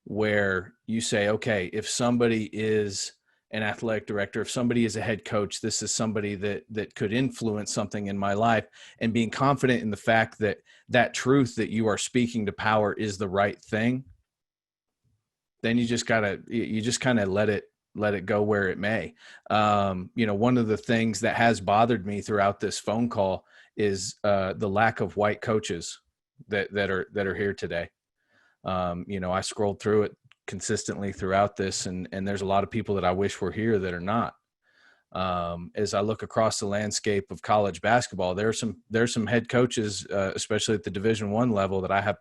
where you say, okay, if somebody is an athletic director, if somebody is a head coach, this is somebody that could influence something in my life, and being confident in the fact that that truth that you are speaking to power is the right thing, then you just kind of let it go where it may. One of the things that has bothered me throughout this phone call is the lack of white coaches that are here today. I scrolled through it consistently throughout this, and there's a lot of people that I wish were here that are not. As I look across the landscape of college basketball, there's some head coaches, especially at the Division I level, that I have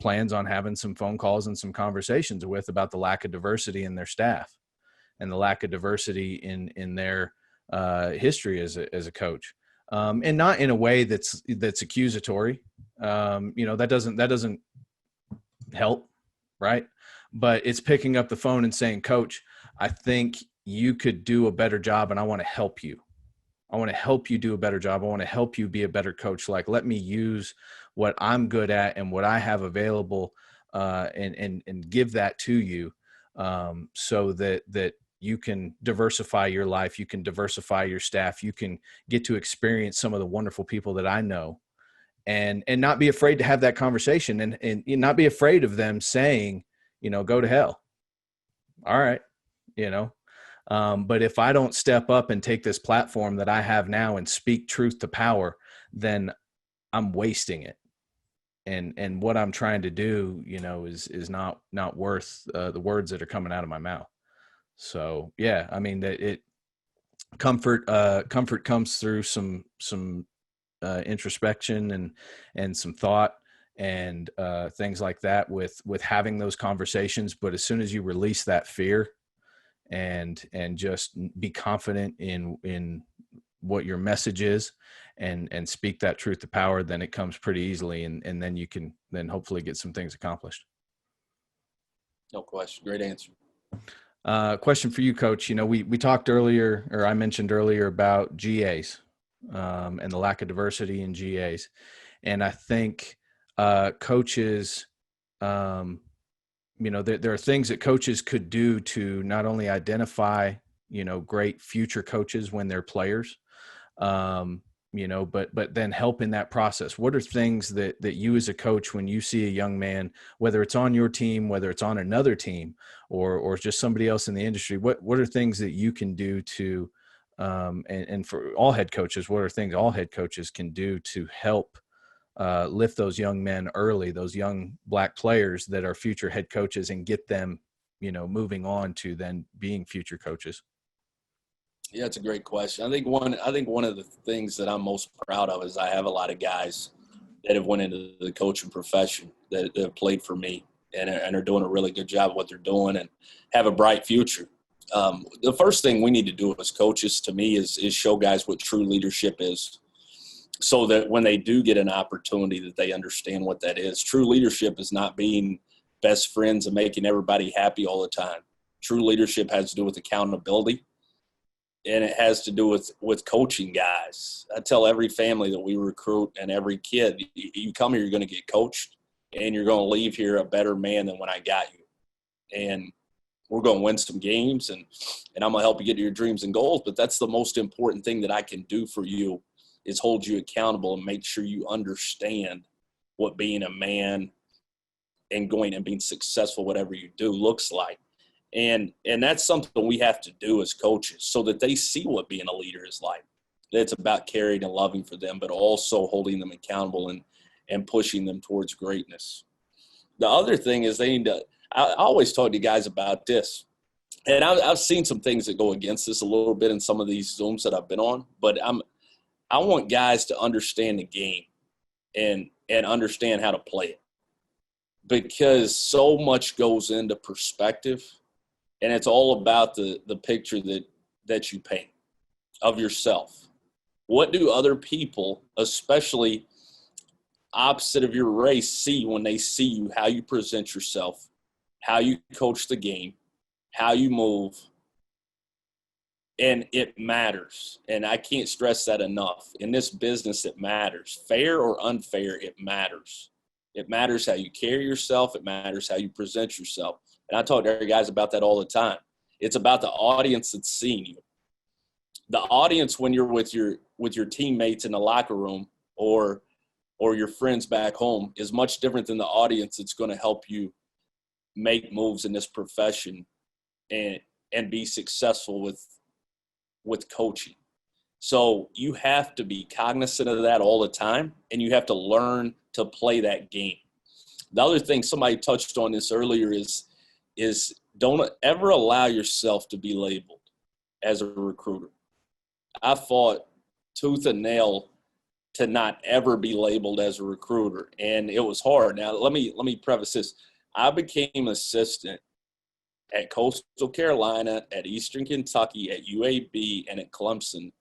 plans on having some phone calls and some conversations with about the lack of diversity in their staff and the lack of diversity in their history as a coach, and not in a way that's accusatory. That doesn't help, right? But it's picking up the phone and saying, Coach, I think you could do a better job, and I want to help you. I want to help you do a better job. I want to help you be a better coach. Like, let me use what I'm good at and what I have available, and give that to you, so that you can diversify your life. You can diversify your staff. You can get to experience some of the wonderful people that I know, and not be afraid to have that conversation, and not be afraid of them saying, go to hell. All right. But if I don't step up and take this platform that I have now and speak truth to power, then I'm wasting it. And what I'm trying to do, is not worth the words that are coming out of my mouth. So yeah, I mean that comfort comes through some introspection and some thought and things like that with having those conversations. But as soon as you release that fear and just be confident in what your message is and speak that truth to power, then it comes pretty easily, and then you can then hopefully get some things accomplished. No question. Great answer. Question for you, Coach. We talked earlier, or I mentioned earlier, about GAs and the lack of diversity in GAs. And I think coaches, there are things that coaches could do to not only identify, great future coaches when they're players, but then help in that process. What are things that you as a coach, when you see a young man, whether it's on your team, whether it's on another team, or just somebody else in the industry, what are things that you can do to, and for all head coaches, what are things all head coaches can do to help lift those young men early, those young Black players that are future head coaches, and get them, moving on to then being future coaches? Yeah, it's a great question. I think one of the things that I'm most proud of is I have a lot of guys that have went into the coaching profession that have played for me and are doing a really good job of what they're doing and have a bright future. The first thing we need to do as coaches, to me, is show guys what true leadership is, so that when they do get an opportunity, that they understand what that is. True leadership is not being best friends and making everybody happy all the time. True leadership has to do with accountability, and it has to do with coaching guys. I tell every family that we recruit and every kid, you come here, you're going to get coached, and you're going to leave here a better man than when I got you. And we're going to win some games, and I'm going to help you get to your dreams and goals. But that's the most important thing that I can do for you, is hold you accountable and make sure you understand what being a man and going and being successful, whatever you do, looks like. And that's something we have to do as coaches, so that they see what being a leader is like. It's about caring and loving for them, but also holding them accountable and pushing them towards greatness. The other thing is they need to – I always talk to guys about this. And I've seen some things that go against this a little bit in some of these Zooms that I've been on, but I want guys to understand the game and understand how to play it, because so much goes into perspective, and it's all about the picture that you paint of yourself. What do other people, especially opposite of your race, see when they see you, how you present yourself, how you coach the game, how you move? And it matters. And I can't stress that enough. In this business, it matters. Fair or unfair, it matters. It matters how you carry yourself. It matters how you present yourself. And I talk to guys about that all the time. It's about the audience that's seeing you. The audience, when you're with your teammates in the locker room or your friends back home, is much different than the audience that's going to help you make moves in this profession and be successful with coaching. So you have to be cognizant of that all the time, and you have to learn to play that game. The other thing, somebody touched on this earlier, is don't ever allow yourself to be labeled as a recruiter. I fought tooth and nail to not ever be labeled as a recruiter, and it was hard. Now, let me preface this. I became assistant at Coastal Carolina, at Eastern Kentucky, at UAB, and at Clemson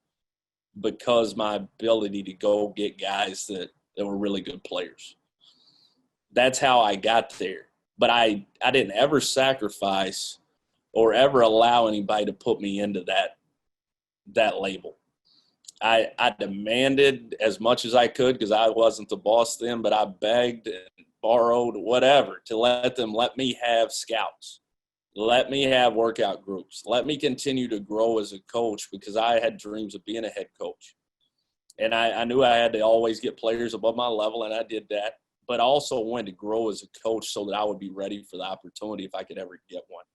because my ability to go get guys that were really good players. That's how I got there. But I didn't ever sacrifice or ever allow anybody to put me into that label. I demanded as much as I could because I wasn't the boss then, but I begged and borrowed whatever to let me have scouts. Let me have workout groups. Let me continue to grow as a coach because I had dreams of being a head coach. And I knew I had to always get players above my level, and I did that. But I also wanted to grow as a coach so that I would be ready for the opportunity if I could ever get one.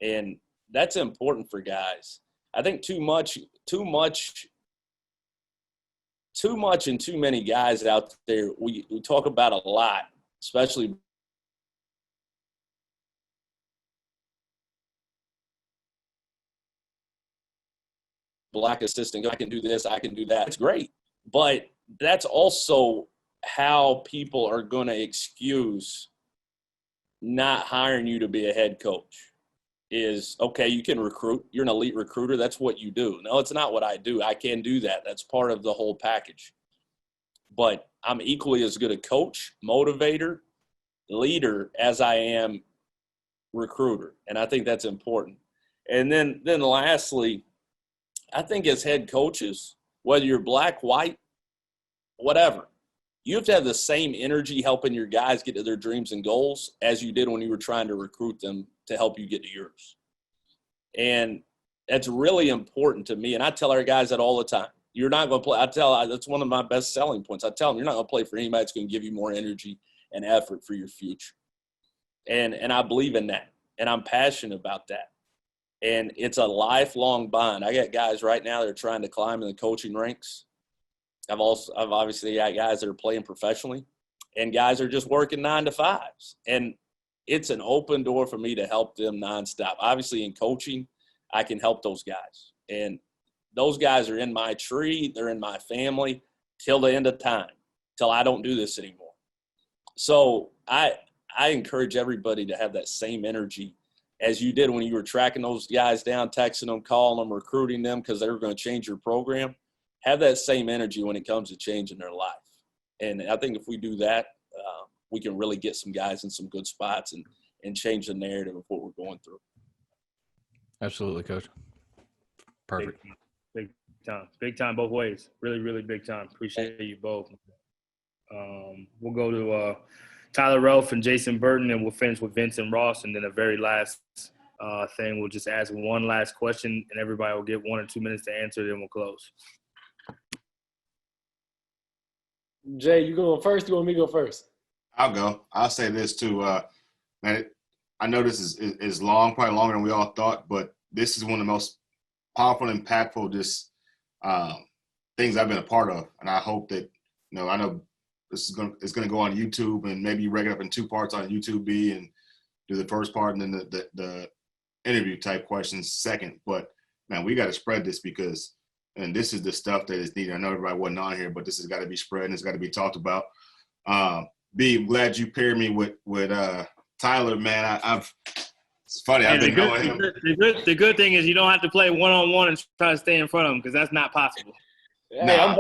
And that's important for guys. I think too much and too many guys out there, we talk about a lot, especially black assistant. I can do this, I can do that. It's great. But that's also how people are going to excuse not hiring you to be a head coach is, okay, you can recruit. You're an elite recruiter. That's what you do. No, it's not what I do. I can do that. That's part of the whole package. But I'm equally as good a coach, motivator, leader as I am recruiter. And I think that's important. And then lastly, I think as head coaches, whether you're black, white, whatever, you have to have the same energy helping your guys get to their dreams and goals as you did when you were trying to recruit them to help you get to yours. And that's really important to me. And I tell our guys that all the time. You're not going to play. That's one of my best selling points. I tell them you're not going to play for anybody that's going to give you more energy and effort for your future. And I believe in that. And I'm passionate about that. And it's a lifelong bond. I got guys right now that are trying to climb in the coaching ranks. I've obviously got guys that are playing professionally, and guys are just working 9 to 5s. And it's an open door for me to help them nonstop. Obviously, in coaching, I can help those guys. And those guys are in my tree. They're in my family till the end of time, till I don't do this anymore. So I encourage everybody to have that same energy as you did when you were tracking those guys down, texting them, calling them, recruiting them because they were going to change your program. Have that same energy when it comes to changing their life. And I think if we do that, we can really get some guys in some good spots and change the narrative of what we're going through. Absolutely, Coach. Perfect. Big time both ways. Really, really big time. Appreciate you both. We'll go to Tyler Relf and Jason Burton, and we'll finish with Vincent Ross. And then the very last thing, we'll just ask one last question, and everybody will get 1 or 2 minutes to answer, then we'll close. Jay, you going first? You want me to go first? I'll go. I'll say this too. Man, I know this is long, probably longer than we all thought, but this is one of the most powerful and impactful things I've been a part of. And I hope that, I know it's going to go on YouTube, and maybe break it up in 2 parts on YouTube and do the first part and then the interview type questions second. But man, we got to spread this because, and this is the stuff that is needed. I know everybody wasn't on here, but this has got to be spread and it's got to be talked about. B, I'm glad you paired me with Tyler, man. It's funny. I've been knowing him. The good thing is you don't have to play one-on-one and try to stay in front of him because that's not possible. Hey, I'm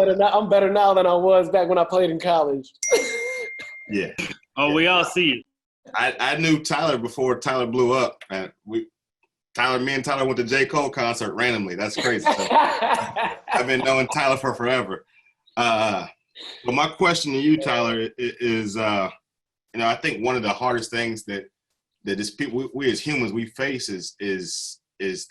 better now than I was back when I played in college. Yeah. Oh, we all see it. I knew Tyler before Tyler blew up. And me and Tyler went to J. Cole concert randomly. That's crazy. So I've been knowing Tyler for forever. But my question to you, Tyler, is I think one of the hardest things that is people we as humans we face is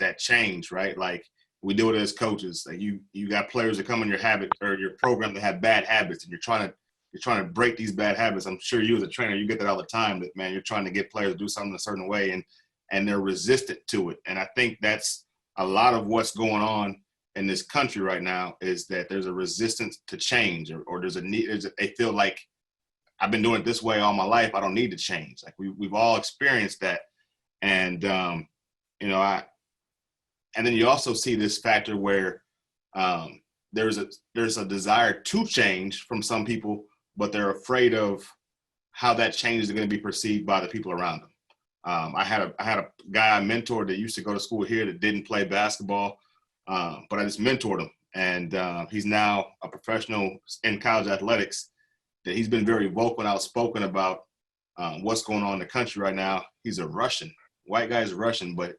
that change, right? Like we do it as coaches. Like you got players that come in your habit or your program that have bad habits, and you're trying to break these bad habits. I'm sure you as a trainer, you get that all the time. That man, you're trying to get players to do something a certain way, and they're resistant to it. And I think that's a lot of what's going on in this country right now is that there's a resistance to change, or there's a need. They feel like I've been doing it this way all my life. I don't need to change. Like we've all experienced that, and and then you also see this factor where there's a desire to change from some people, but they're afraid of how that change is going to be perceived by the people around them. I had a guy I mentored that used to go to school here that didn't play basketball, but I just mentored him, and he's now a professional in college athletics. That he's been very vocal and outspoken about what's going on in the country right now. He's a Russian, white guy's Russian, but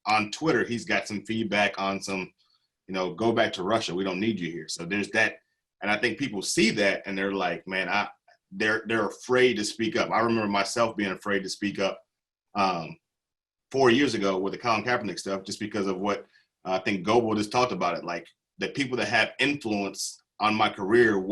on Twitter he's got some feedback on some, go back to Russia. We don't need you here. So there's that, and I think people see that and they're like, man, they're afraid to speak up. I remember myself being afraid to speak up 4 years ago with the Colin Kaepernick stuff, just because of what I think Goebel just talked about it, like the people that have influence on my career,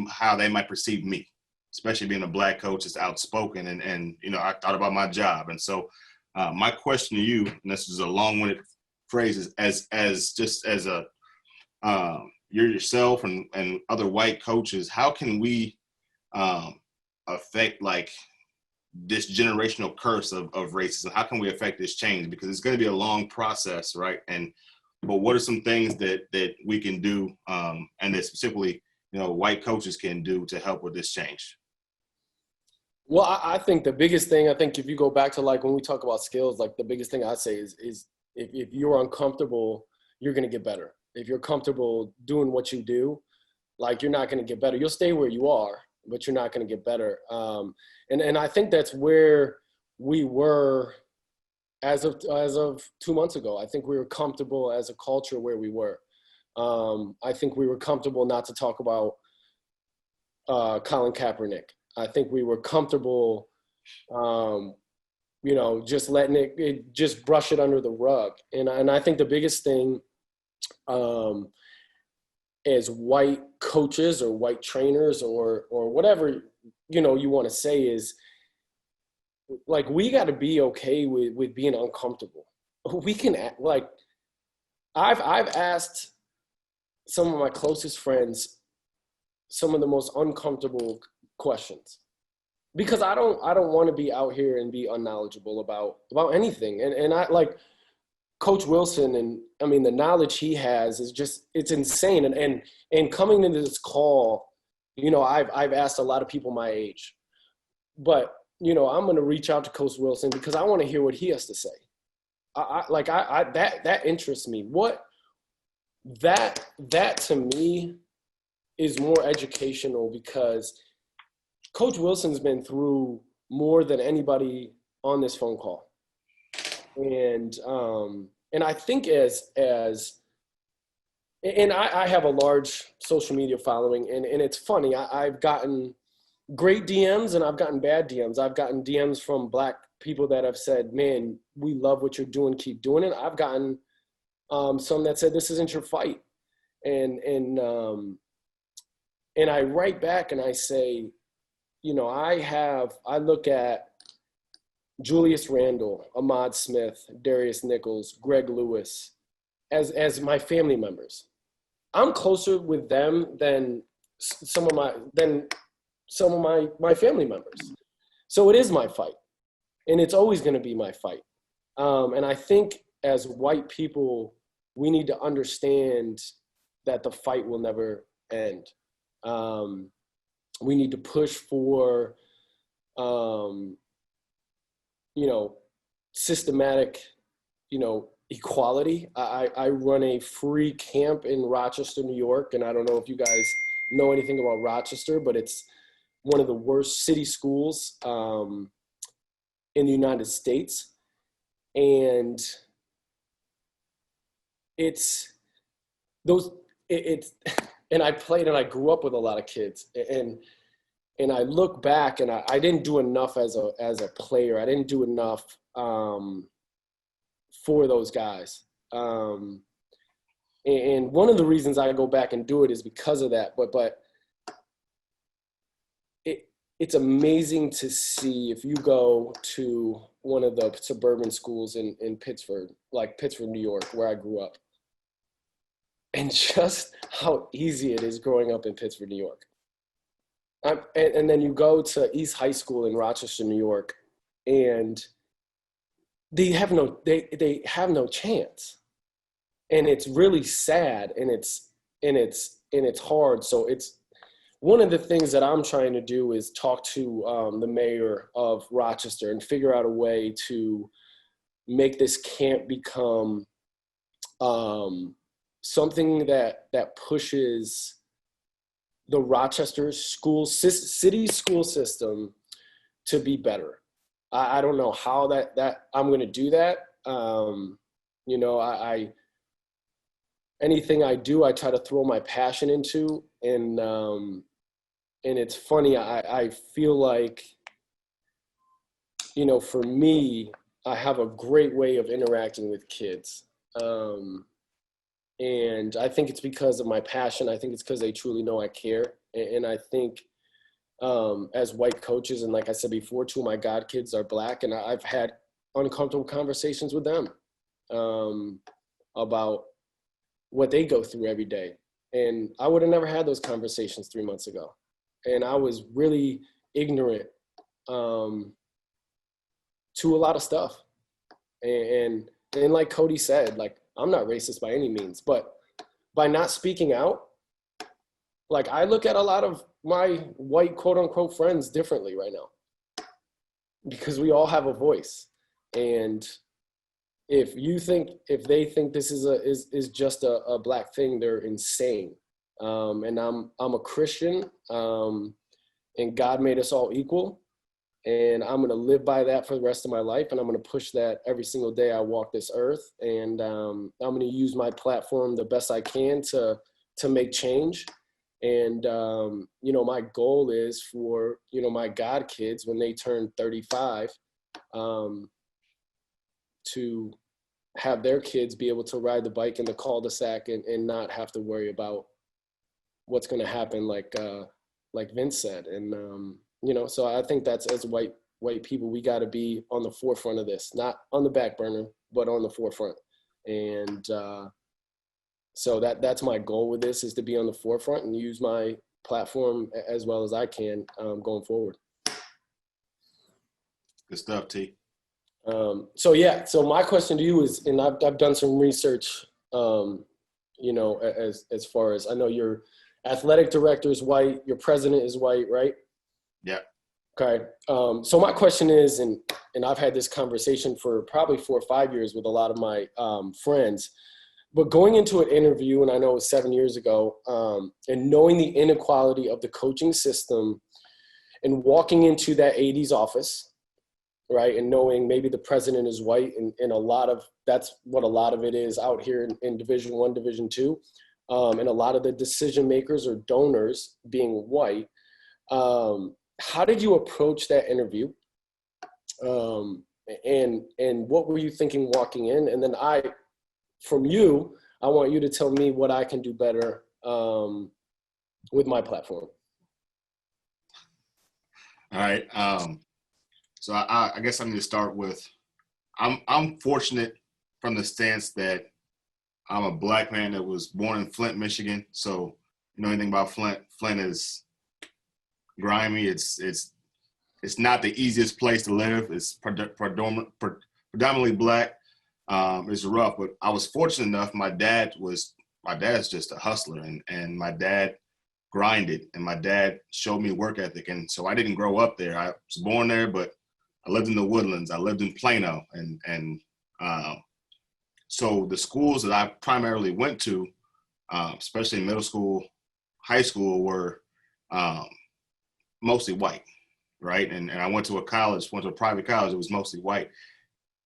how they might perceive me, especially being a Black coach that's outspoken, and I thought about my job. And so my question to you, and this is a long-winded phrase, is as you're yourself and other white coaches, how can we affect like this generational curse of racism? How can we affect this change? Because it's going to be a long process, right? But what are some things that we can do, and that specifically, white coaches can do to help with this change? Well, I think the biggest thing, if you go back to like when we talk about skills, like the biggest thing I say is if you're uncomfortable, you're going to get better. If you're comfortable doing what you do, like you're not going to get better. You'll stay where you are, but you're not going to get better. And I think that's where we were as of 2 months ago. I think we were comfortable as a culture where we were. I think we were comfortable not to talk about Colin Kaepernick. I think we were comfortable, just letting it just brush it under the rug. And I think the biggest thing as white coaches or white trainers or whatever, you want to say is, like, we got to be okay with being uncomfortable. We can act like I've asked some of my closest friends some of the most uncomfortable questions, because I don't want to be out here and be unknowledgeable about anything. And I like Coach Wilson, and I mean the knowledge he has is just, it's insane. And coming into this call, I've asked a lot of people my age, but I'm going to reach out to Coach Wilson because I want to hear what he has to say. That interests me. That to me is more educational, because Coach Wilson's been through more than anybody on this phone call. And I think I have a large social media following, and it's funny. I've gotten great DMs and I've gotten bad DMs. I've gotten DMs from Black people that have said, man, we love what you're doing, keep doing it. I've gotten some that said, this isn't your fight. And I write back and I say, I look at Julius Randle, Ahmad Smith, Darius Nichols, Greg Lewis as my family members. I'm closer with them than some of my family members. So it is my fight, and it's always going to be my fight. And I think as white people, we need to understand that the fight will never end. We need to push for, systematic, equality. I run a free camp in Rochester, New York, and I don't know if you guys know anything about Rochester, but it's one of the worst city schools in the United States. And and I played and I grew up with a lot of kids, and I look back and I didn't do enough as a player. I didn't do enough for those guys. And one of the reasons I go back and do it is because of that. But it's amazing to see, if you go to one of the suburban schools in Pittsford, like Pittsford, New York, where I grew up, and just how easy it is growing up in Pittsford, New York. And then you go to East High School in Rochester, New York, and they have no chance. And it's really sad, and it's hard. So it's one of the things that I'm trying to do is talk to the mayor of Rochester and figure out a way to make this camp become something that pushes the Rochester city school system to be better. I don't know how that I'm going to do that. You know, I anything I do, I try to throw my passion into, and it's funny. I feel like, you know, for me, I have a great way of interacting with kids. And I think it's because of my passion. I think it's because they truly know I care. And I think as white coaches, and like I said before, two of my god kids are Black, and I've had uncomfortable conversations with them about what they go through every day. And I would have never had those conversations 3 months ago. And I was really ignorant to a lot of stuff. And like Cody said, like, I'm not racist by any means, but by not speaking out, like, I look at a lot of my white quote unquote friends differently right now, because we all have a voice. And if they think this is just a Black thing, they're insane. And I'm a Christian, and God made us all equal. And I'm going to live by that for the rest of my life. And I'm going to push that every single day I walk this earth. And I'm going to use my platform the best I can to make change. And, you know, my goal is for, you know, my god kids, when they turn 35, to have their kids be able to ride the bike in the cul-de-sac and not have to worry about what's going to happen, like Vince said. And, you know, so I think that's, as white people, we got to be on the forefront of this, not on the back burner, but on the forefront. And so that's my goal with this, is to be on the forefront and use my platform as well as I can going forward. Good stuff, T. So my question to you is, and I've done some research, you know, as far as I know, your athletic director is white, your president is white, right? Yeah. Okay. So my question is, and I've had this conversation for probably 4 or 5 years with a lot of my friends, but going into an interview, and I know it was 7 years ago, and knowing the inequality of the coaching system and walking into that AD's office, right, and knowing maybe the president is white, and a lot of, that's what a lot of it is out here in Division I, Division II, and a lot of the decision makers or donors being white. How did you approach that interview? And what were you thinking walking in? And then from you, I want you to tell me what I can do better with my platform. All right. So I guess I'm going to start with, I'm fortunate from the stance that I'm a Black man that was born in Flint, Michigan. So you know anything about Flint? Flint is grimy. It's not the easiest place to live. It's predominantly Black. It's rough, but I was fortunate enough. My dad's just a hustler, and my dad grinded, and my dad showed me work ethic. And so I didn't grow up there. I was born there, but I lived in the Woodlands. I lived in Plano, and so the schools that I primarily went to, especially in middle school, high school, were mostly white, right? And I went to a private college. It was mostly white.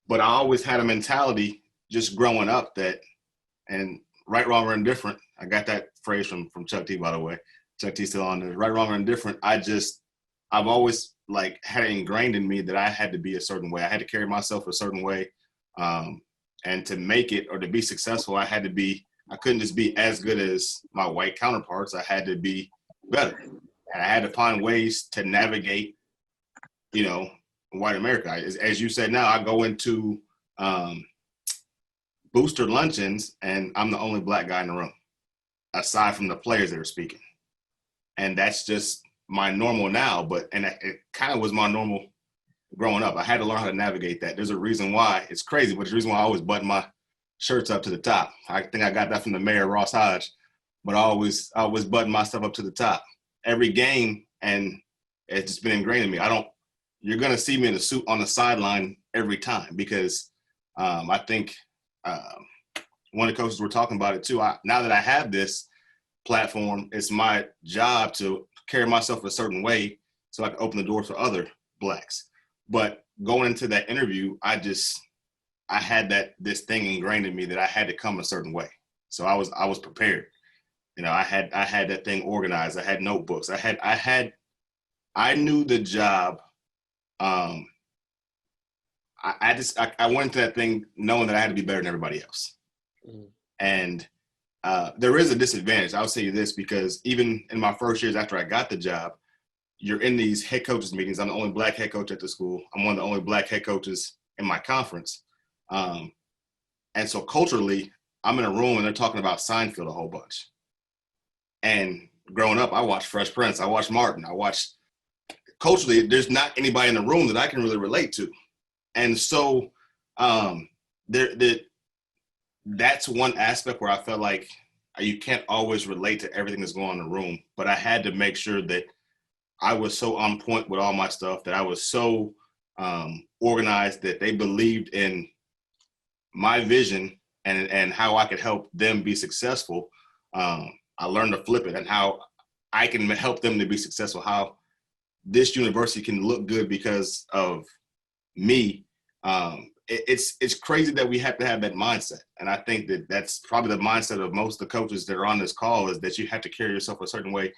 But I always had a mentality just growing up that, and right, wrong, or indifferent, I got that phrase from Chuck T, by the way. Chuck T still on there. Right, wrong, or indifferent. I've always like had it ingrained in me that I had to be a certain way. I had to carry myself a certain way. And to make it or to be successful, I couldn't just be as good as my white counterparts. I had to be better. And I had to find ways to navigate, you know, white America. As you said, now I go into booster luncheons and I'm the only Black guy in the room, aside from the players that are speaking. And that's just my normal now, and it kind of was my normal growing up. I had to learn how to navigate that. There's a reason why, it's crazy, but there's a reason why I always button my shirts up to the top. I think I got that from the mayor, Ross Hodge, but I always button my stuff up to the top every game. And it's just been ingrained in me. You're going to see me in a suit on the sideline every time because I think one of the coaches were talking about it too. Now that I have this platform, it's my job to carry myself a certain way so I can open the door for other Blacks. But going into that interview, I had this thing ingrained in me that I had to come a certain way. So I was prepared. You know, I had that thing organized. I had notebooks. I knew the job. I went into that thing knowing that I had to be better than everybody else. Mm-hmm. And there is a disadvantage. I'll say this because even in my first years after I got the job, you're in these head coaches meetings. I'm the only Black head coach at the school. I'm one of the only Black head coaches in my conference. And so culturally, I'm in a room and they're talking about Seinfeld a whole bunch. And growing up, I watched Fresh Prince. I watched Martin. Culturally, there's not anybody in the room that I can really relate to. And so that's one aspect where I felt like you can't always relate to everything that's going on in the room. But I had to make sure that I was so on point with all my stuff, that I was so organized that they believed in my vision and how I could help them be successful. I learned to flip it and how I can help them to be successful, how this university can look good because of me. It's crazy that we have to have that mindset. And I think that that's probably the mindset of most of the coaches that are on this call, is that you have to carry yourself a certain way.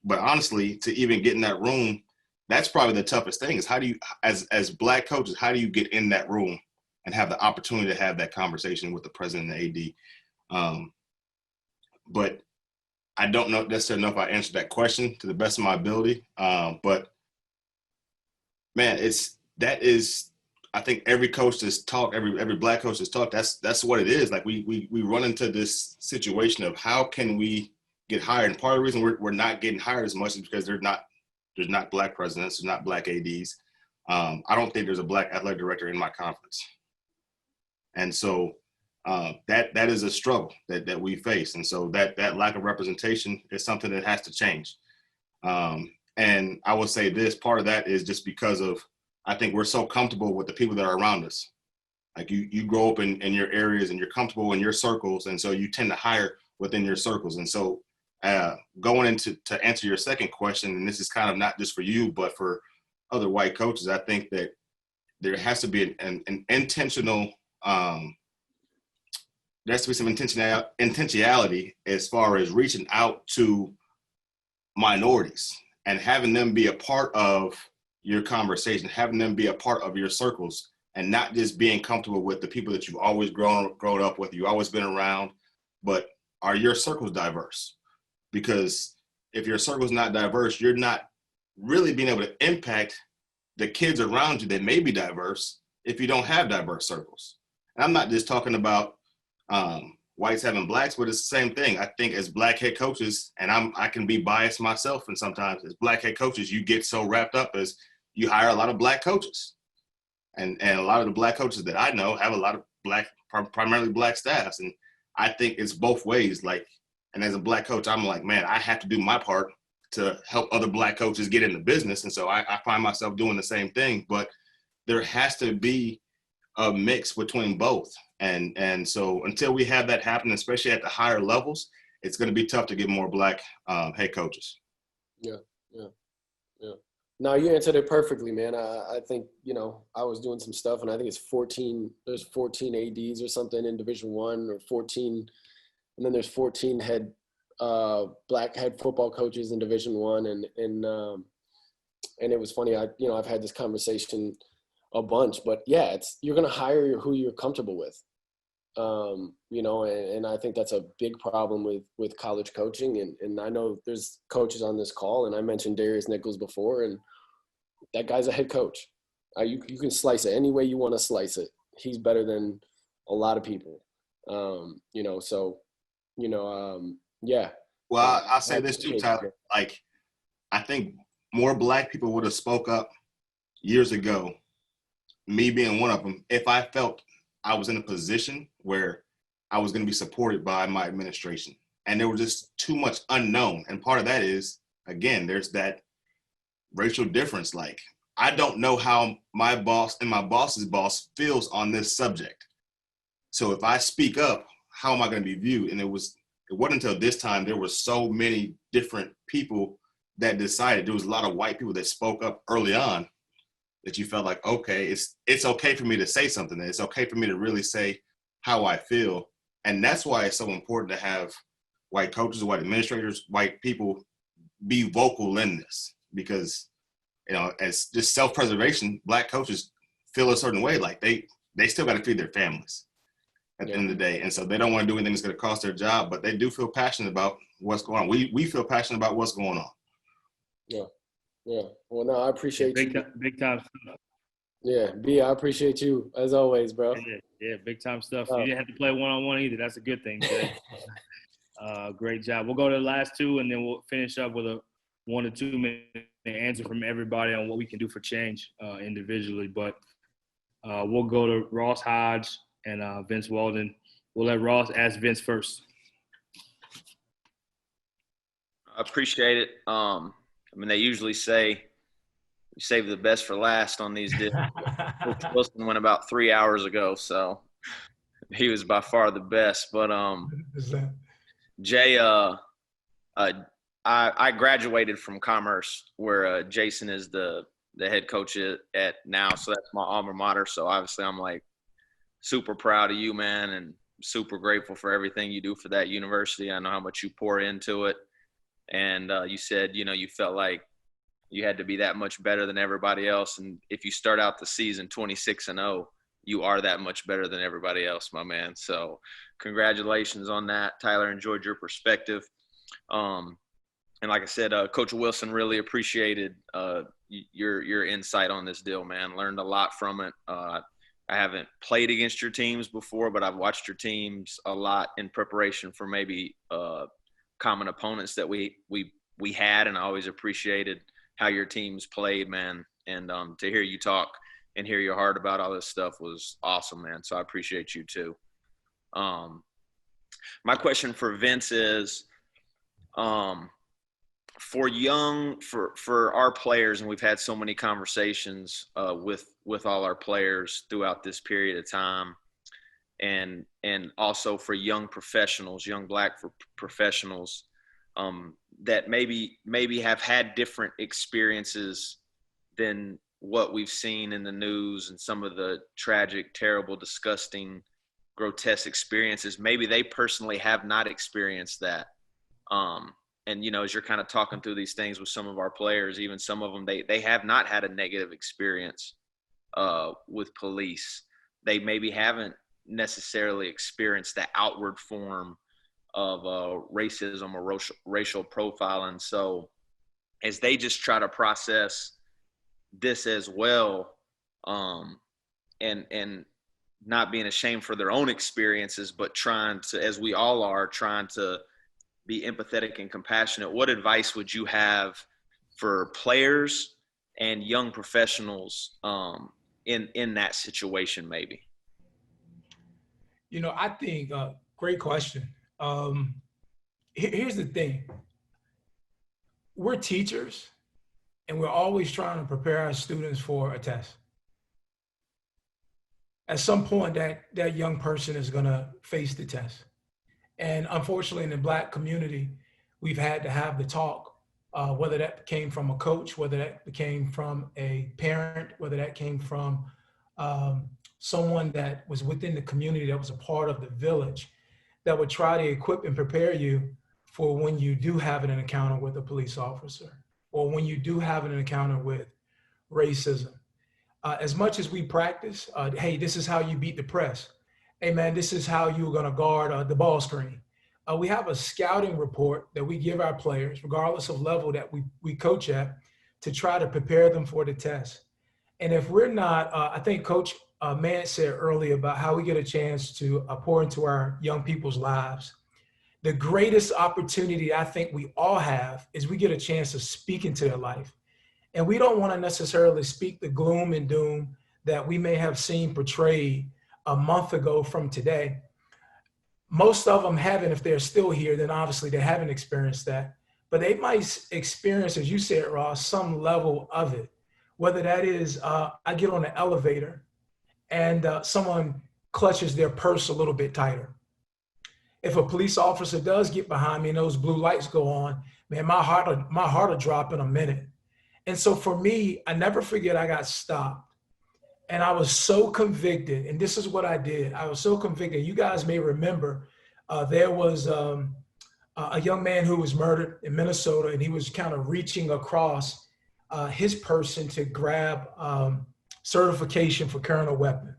But honestly, to even get in that room, that's probably the toughest thing, is how do you, as Black coaches, how do you get in that room and have the opportunity to have that conversation with the president and the AD? But I don't know necessarily if I answered that question to the best of my ability. But man, I think every coach that's talked, every Black coach that's talked, that's what it is. Like we run into this situation of how can we get hired, and part of the reason we're not getting hired as much is because there's not Black presidents, there's not Black ADs. I don't think there's a Black athletic director in my conference, and so that is a struggle that we face, and so that lack of representation is something that has to change. And I will say this: part of that is just because of, I think we're so comfortable with the people that are around us. Like you grow up in your areas and you're comfortable in your circles, and so you tend to hire within your circles. And so going into to answer your second question, and this is kind of not just for you, but for other white coaches, I think that there has to be an intentional, there has to be some intentionality as far as reaching out to minorities and having them be a part of your conversation, having them be a part of your circles, and not just being comfortable with the people that you've always grown up with, you've always been around, but are your circles diverse? Because if your circle's not diverse, you're not really being able to impact the kids around you that may be diverse if you don't have diverse circles. And I'm not just talking about whites having Blacks, but it's the same thing. I think as Black head coaches, and I can be biased myself, and sometimes as Black head coaches, you get so wrapped up as you hire a lot of Black coaches. And a lot of the Black coaches that I know have a lot of primarily Black staffs. And I think it's both ways. Like, and as a Black coach, I'm like, man, I have to do my part to help other Black coaches get in the business. And so I find myself doing the same thing, but there has to be a mix between both. And so until we have that happen, especially at the higher levels, it's going to be tough to get more Black head coaches. Yeah. No, you answered it perfectly, man. I think, I was doing some stuff, and I think there's 14 ADs or something in Division I, or 14, and then there's 14 Black head football coaches in Division I, and it was funny. I've had this conversation a bunch, but yeah, you're going to hire who you're comfortable with. And I think that's a big problem with college coaching. And I know there's coaches on this call, and I mentioned Darius Nichols before, and that guy's a head coach. You can slice it any way you want to slice it. He's better than a lot of people. Yeah. Well, I'll say this too, Tyler. Like, I think more Black people would have spoke up years ago, me being one of them, if I felt I was in a position where I was going to be supported by my administration. And there was just too much unknown. And part of that is, again, there's that racial difference. Like, I don't know how my boss and my boss's boss feels on this subject. So if I speak up, how am I going to be viewed? And it wasn't until this time there were so many different people that decided. There was a lot of white people that spoke up early on that you felt like, okay, it's okay for me to say something. It's okay for me to really say how I feel. And that's why it's so important to have white coaches, white administrators, white people be vocal in this, because, you know, as just self-preservation, Black coaches feel a certain way. Like they still got to feed their families at the end of the day. And so they don't want to do anything that's going to cost their job, but they do feel passionate about what's going on. We feel passionate about what's going on. Yeah. Yeah. Well, no, I appreciate Big you. big time stuff. Yeah. B, I appreciate you as always, bro. Yeah, big time stuff. You didn't have to play one-on-one either. That's a good thing, Jay. Great job. We'll go to the last two, and then we'll finish up with a 1 to 2 minute answer from everybody on what we can do for change individually. But we'll go to Ross Hodge and Vince Walden. We'll let Ross ask Vince first. I appreciate it. I mean, they usually say you save the best for last on these deals. Coach Wilson went about 3 hours ago, so he was by far the best. But Jay, I graduated from Commerce, where Jason is the head coach at now, so that's my alma mater. So obviously, I'm like super proud of you, man, and super grateful for everything you do for that university. I know how much you pour into it. And you said, you know, you felt like you had to be that much better than everybody else. And if you start out the season 26-0, you are that much better than everybody else, my man. So congratulations on that. Tyler, enjoyed your perspective. And like I said, Coach Wilson, really appreciated your insight on this deal, man. Learned a lot from it. I haven't played against your teams before, but I've watched your teams a lot in preparation for maybe common opponents that we had, and I always appreciated how your teams played, man. And to hear you talk and hear your heart about all this stuff was awesome, man. So I appreciate you too. My question for Vince is, for our players, and we've had so many conversations with all our players throughout this period of time, and also for young professionals, young Black professionals, that maybe have had different experiences than what we've seen in the news and some of the tragic, terrible, disgusting, grotesque experiences. Maybe they personally have not experienced that. And, you know, as you're kind of talking through these things with some of our players, even some of them, they have not had a negative experience with police. They maybe haven't necessarily experienced the outward form of racism or racial profiling. So as they just try to process this as well, and not being ashamed for their own experiences, but trying to, as we all are, trying to be empathetic and compassionate, what advice would you have for players and young professionals in that situation maybe? You know, I think, great question. Here's the thing. We're teachers, and we're always trying to prepare our students for a test. At some point, that young person is going to face the test. And unfortunately, in the Black community, we've had to have the talk, whether that came from a coach, whether that came from a parent, whether that came from someone that was within the community that was a part of the village, that would try to equip and prepare you for when you do have an encounter with a police officer, or when you do have an encounter with racism. As much as we practice, hey, this is how you beat the press. Hey, man, this is how you're going to guard the ball screen. We have a scouting report that we give our players, regardless of level that we coach at, to try to prepare them for the test. And if we're not, I think Coach Mance said earlier about how we get a chance to pour into our young people's lives. The greatest opportunity I think we all have is we get a chance to speak into their life. And we don't want to necessarily speak the gloom and doom that we may have seen portrayed a month ago from today. Most of them haven't, if they're still here, then obviously they haven't experienced that. But they might experience, as you said, Ross, some level of it. Whether that is, I get on an elevator and someone clutches their purse a little bit tighter. If a police officer does get behind me and those blue lights go on, man, my heart will drop in a minute. And so for me, I never forget I got stopped. And I was so convicted, and this is what I did. I was so convicted. You guys may remember there was a young man who was murdered in Minnesota, and he was kind of reaching across his person to grab certification for carrying a weapon.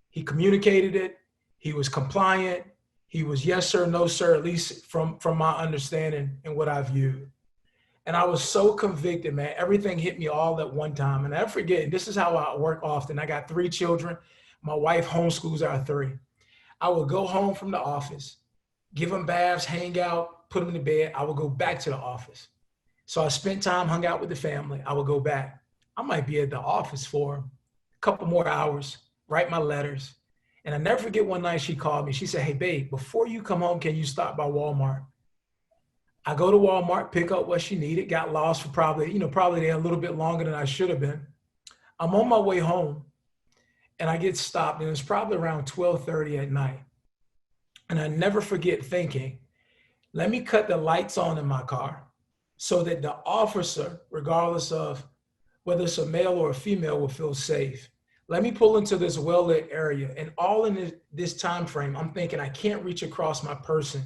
He communicated it. He was compliant. He was yes, sir, no, sir, at least from my understanding and what I viewed. And I was so convicted, man. Everything hit me all at one time. And I forget, and this is how I work often. I got 3 children. My wife homeschools our 3. I would go home from the office, give them baths, hang out, put them in the bed. I would go back to the office. So I spent time, hung out with the family. I would go back. I might be at the office for a couple more hours, write my letters. And I never forget one night she called me. She said, hey, babe, before you come home, can you stop by Walmart? I go to Walmart, pick up what she needed, got lost for probably there a little bit longer than I should have been. I'm on my way home and I get stopped, and it's probably around 12:30 at night. And I never forget thinking, let me cut the lights on in my car so that the officer, regardless of whether it's a male or a female, will feel safe. Let me pull into this well-lit area. And all in this time frame, I'm thinking I can't reach across my person.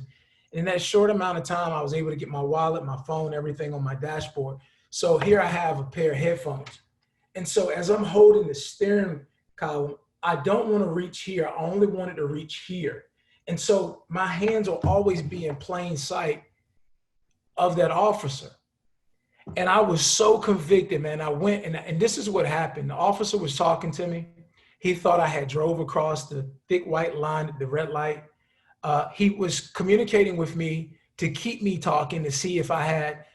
In that short amount of time, I was able to get my wallet, my phone, everything on my dashboard. So here I have a pair of headphones. And so as I'm holding the steering column, I don't want to reach here. I only wanted to reach here. And so my hands will always be in plain sight of that officer. And I was so convicted, man. I went, and this is what happened. The officer was talking to me. He thought I had drove across the thick white line at the red light. He was communicating with me to keep me talking, to see if I had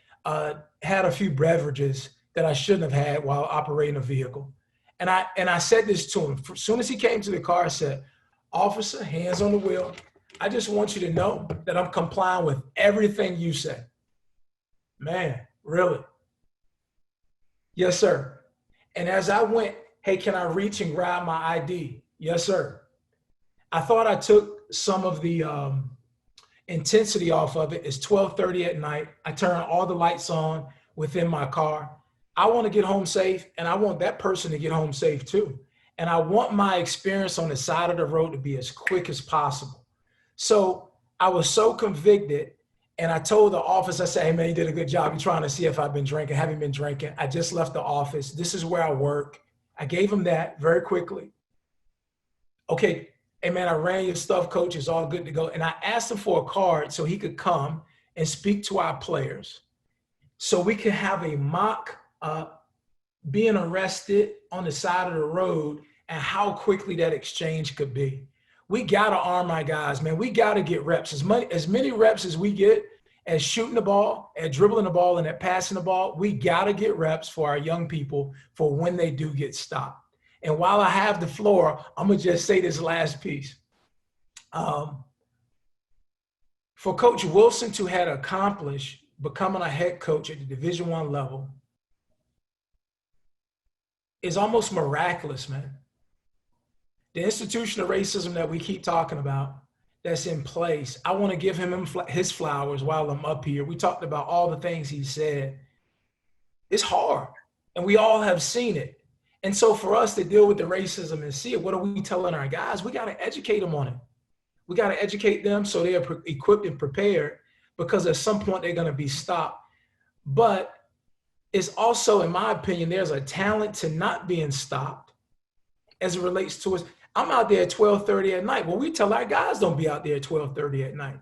had a few beverages that I shouldn't have had while operating a vehicle. And I said this to him. As soon as he came to the car, I said, officer, hands on the wheel. I just want you to know that I'm complying with everything you say. Man, really? Yes, sir. And as I went, hey, can I reach and grab my ID? Yes, sir. I thought I took some of the intensity off of it. It's 12:30 at night. I turn all the lights on within my car. I want to get home safe, and I want that person to get home safe too. And I want my experience on the side of the road to be as quick as possible. So I was so convicted, and I told the office, I said, hey man, you did a good job. You're trying to see if I've been drinking. Haven't been drinking. I just left the office. This is where I work. I gave him that very quickly. Okay, hey man, I ran your stuff, coach. It's all good to go. And I asked him for a card so he could come and speak to our players so we could have a mock being arrested on the side of the road and how quickly that exchange could be. We got to arm our guys, man. We got to get reps. As many reps as we get at shooting the ball, at dribbling the ball, and at passing the ball, we got to get reps for our young people for when they do get stopped. And while I have the floor, I'm going to just say this last piece. For Coach Wilson to have accomplished becoming a head coach at the Division I level is almost miraculous, man. The institution of racism that we keep talking about that's in place, I want to give him his flowers while I'm up here. We talked about all the things he said. It's hard, and we all have seen it. And so for us to deal with the racism and see it, what are we telling our guys? We got to educate them on it. We got to educate them so they're equipped and prepared, because at some point they're going to be stopped. But it's also, in my opinion, there's a talent to not being stopped as it relates to us. I'm out there at 12:30 at night. Well, we tell our guys don't be out there at 12:30 at night.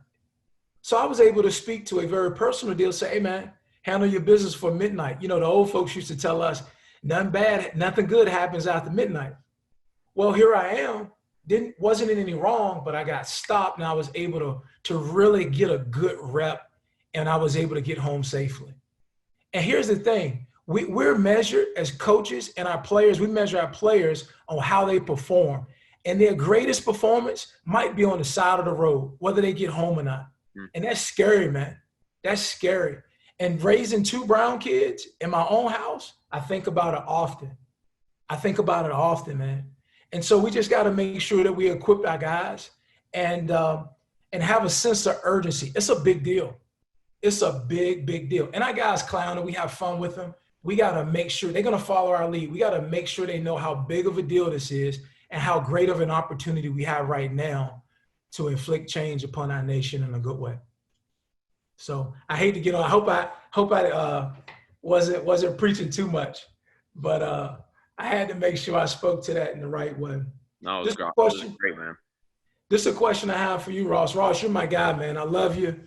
So I was able to speak to a very personal deal, say, hey man, handle your business for midnight. You know, the old folks used to tell us, nothing good happens after midnight. Well, here I am. Wasn't in any wrong, but I got stopped, and I was able to really get a good rep, and I was able to get home safely. And here's the thing. We're measured as coaches and our players. We measure our players on how they perform. and their greatest performance might be on the side of the road, whether they get home or not. And that's scary, man. That's scary. And raising 2 brown kids in my own house, I think about it often. Man. And so we just got to make sure that we equip our guys and have a sense of urgency. It's a big deal. It's a big, big deal. And our guys clown and we have fun with them. We got to make sure they're going to follow our lead. We got to make sure they know how big of a deal this is and how great of an opportunity we have right now to inflict change upon our nation in a good way. So I hate to get on. I hope I wasn't preaching too much, but I had to make sure I spoke to that in the right way. No, This it's great, man. This is a question I have for you, Ross. Ross, you're my guy, man. I love you.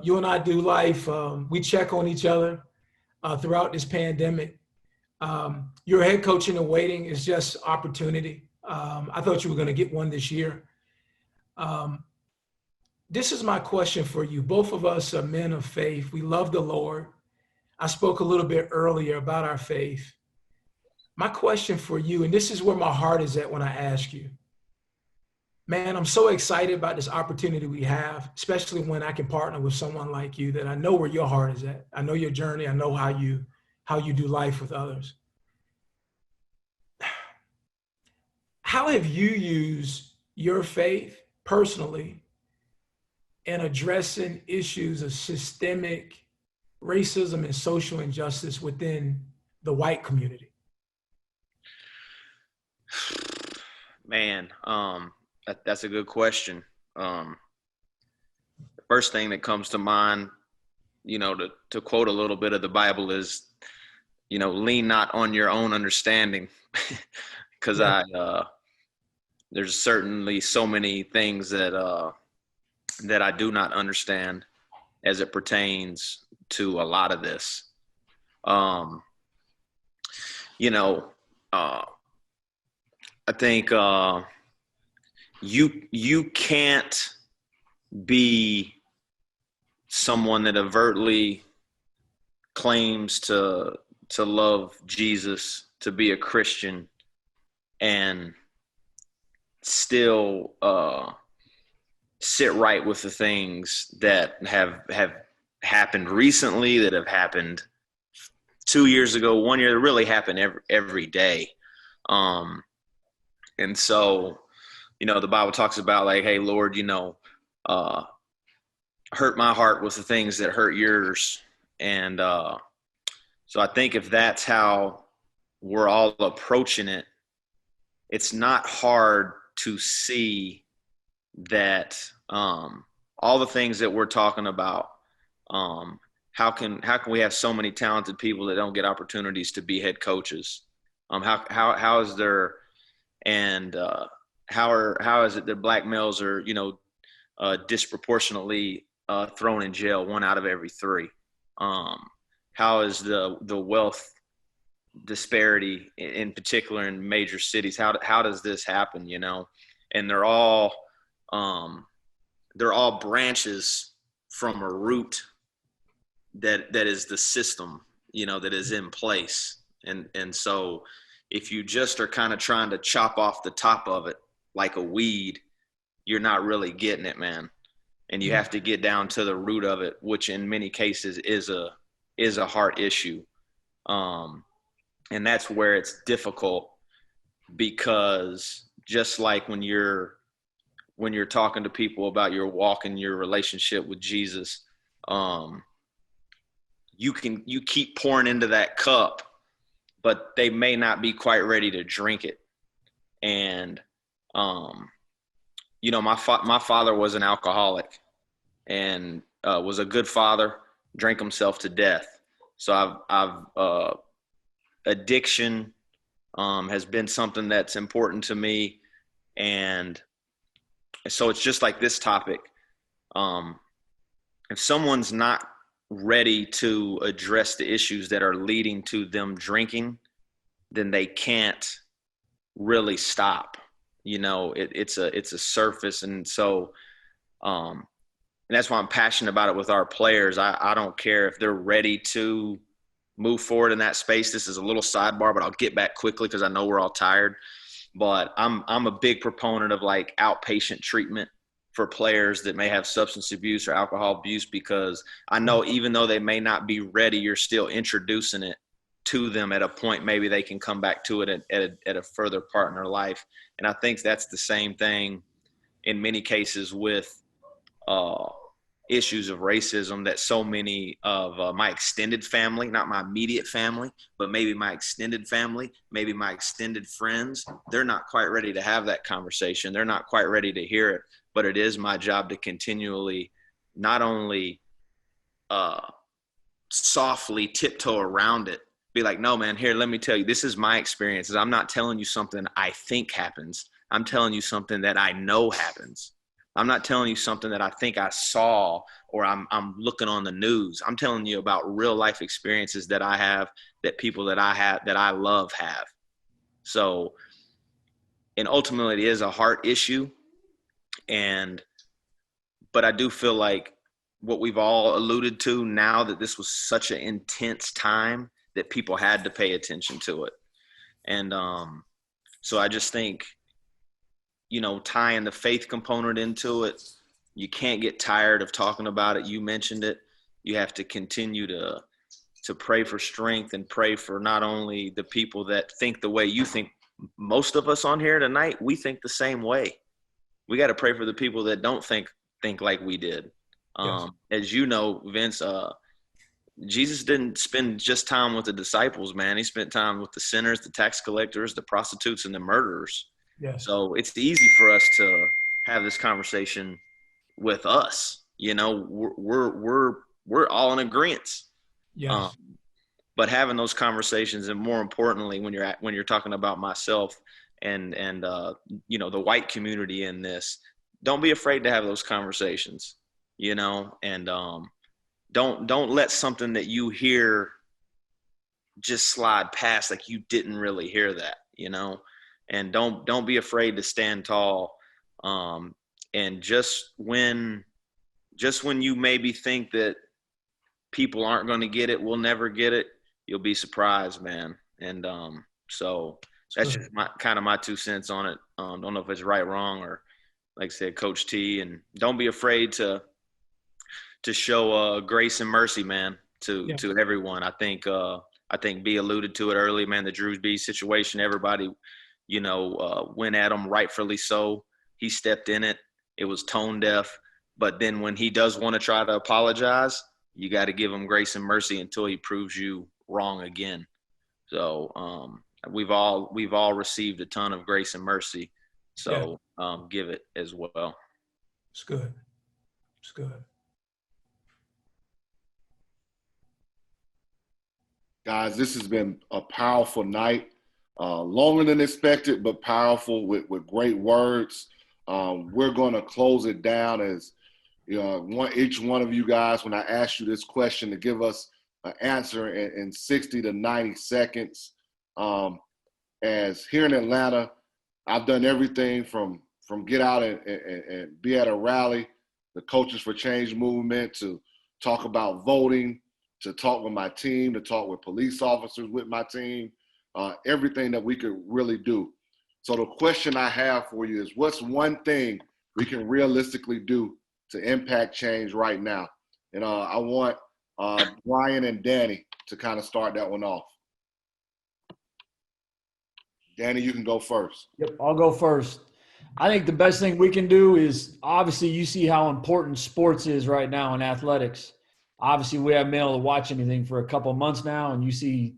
You and I do life. We check on each other throughout this pandemic. Your head coach in the waiting is just opportunity. I thought you were going to get one this year. This is my question for you. Both of us are men of faith. We love the Lord. I spoke a little bit earlier about our faith. My question for you, and this is where my heart is at when I ask you, man, I'm so excited about this opportunity we have, especially when I can partner with someone like you that I know where your heart is at. I know your journey. I know how you do life with others. How have you used your faith personally in addressing issues of systemic racism and social injustice within the white community? Man, that's a good question. The first thing that comes to mind, to quote a little bit of the Bible is, lean not on your own understanding, because there's certainly so many things that I do not understand as it pertains to a lot of this. I think you can't be someone that overtly claims to love Jesus, to be a Christian, and still sit right with the things that have happened recently, that have happened 2 years ago, 1 year, that really happen every day. And so, the Bible talks about like, hey, Lord, hurt my heart with the things that hurt yours. And so I think if that's how we're all approaching it, it's not hard to see that all the things that we're talking about, how can we have so many talented people that don't get opportunities to be head coaches? How is there, and how is it that black males are disproportionately thrown in jail 1 out of every 3? How is the wealth disparity in particular in major cities? How does this happen? And they're all branches from a root that is the system, that is in place. And so if you just are kind of trying to chop off the top of it like a weed, you're not really getting it, man. And you have to get down to the root of it, which in many cases is a heart issue. And that's where it's difficult, because just like when you're talking to people about your walk and your relationship with Jesus, you keep pouring into that cup, but they may not be quite ready to drink it. And, my father was an alcoholic and was a good father, drank himself to death. So I've addiction has been something that's important to me. And so it's just like this topic. If someone's not ready to address the issues that are leading to them drinking, then they can't really stop. It's a surface. And so, and that's why I'm passionate about it with our players. I don't care if they're ready to move forward in that space. This is a little sidebar, but I'll get back quickly because I know we're all tired. but I'm a big proponent of like outpatient treatment for players that may have substance abuse or alcohol abuse, because I know even though they may not be ready, you're still introducing it to them at a point maybe they can come back to it at a further part in their life. And I think that's the same thing in many cases with issues of racism, that so many of my extended family, not my immediate family, but maybe my extended family, maybe my extended friends, they're not quite ready to have that conversation. They're not quite ready to hear it, but it is my job to continually not only softly tiptoe around it, be like, no, man, here, let me tell you, this is my experiences. I'm not telling you something I think happens. I'm telling you something that I know happens. I'm not telling you something that I think I saw or I'm looking on the news. I'm telling you about real life experiences that I have, that people that I have, that I love have. So, and ultimately it is a heart issue. But I do feel like what we've all alluded to now, that this was such an intense time that people had to pay attention to it. And so I just think, you know, tying the faith component into it, you can't get tired of talking about it. You mentioned it. You have to continue to pray for strength and pray for not only the people that think the way you think. Most of us on here tonight, we think the same way. We got to pray for the people that don't think like we did. Yes. As you know, Vince, Jesus didn't spend just time with the disciples, man. He spent time with the sinners, the tax collectors, the prostitutes, and the murderers. Yes. So it's easy for us to have this conversation with us. You know, we're all in agreement. Yes. But having those conversations, and more importantly, when you're talking about myself and you know, the white community in this, don't be afraid to have those conversations. You know, and don't let something that you hear just slide past like you didn't really hear that. You know. And don't be afraid to stand tall. And just when you maybe think that people aren't going to get it, we'll never get it, you'll be surprised, man. And so that's just my 2 cents on it. Don't know if it's right, wrong, or like I said, Coach T. And don't be afraid to show grace and mercy, man, to everyone. I think B alluded to it early, man. The Drew B situation, everybody, you know, went at him, rightfully so. He stepped in it. It was tone deaf. But then when he does want to try to apologize, you got to give him grace and mercy until he proves you wrong again. So we've all received a ton of grace and mercy. So give it as well. It's good. It's good. Guys, this has been a powerful night. Longer than expected, but powerful with great words. We're going to close it down as each one of you guys, when I ask you this question, to give us an answer in 60 to 90 seconds. As here in Atlanta, I've done everything from get out and be at a rally, the Coaches for Change movement, to talk about voting, to talk with my team, to talk with police officers with my team. Everything that we could really do. So the question I have for you is, what's one thing we can realistically do to impact change right now? And I want Brian and Danny to kind of start that one off. Danny, you can go first. Yep, I'll go first. I think the best thing we can do is, obviously, you see how important sports is right now in athletics. Obviously, we haven't been able to watch anything for a couple of months now, and you see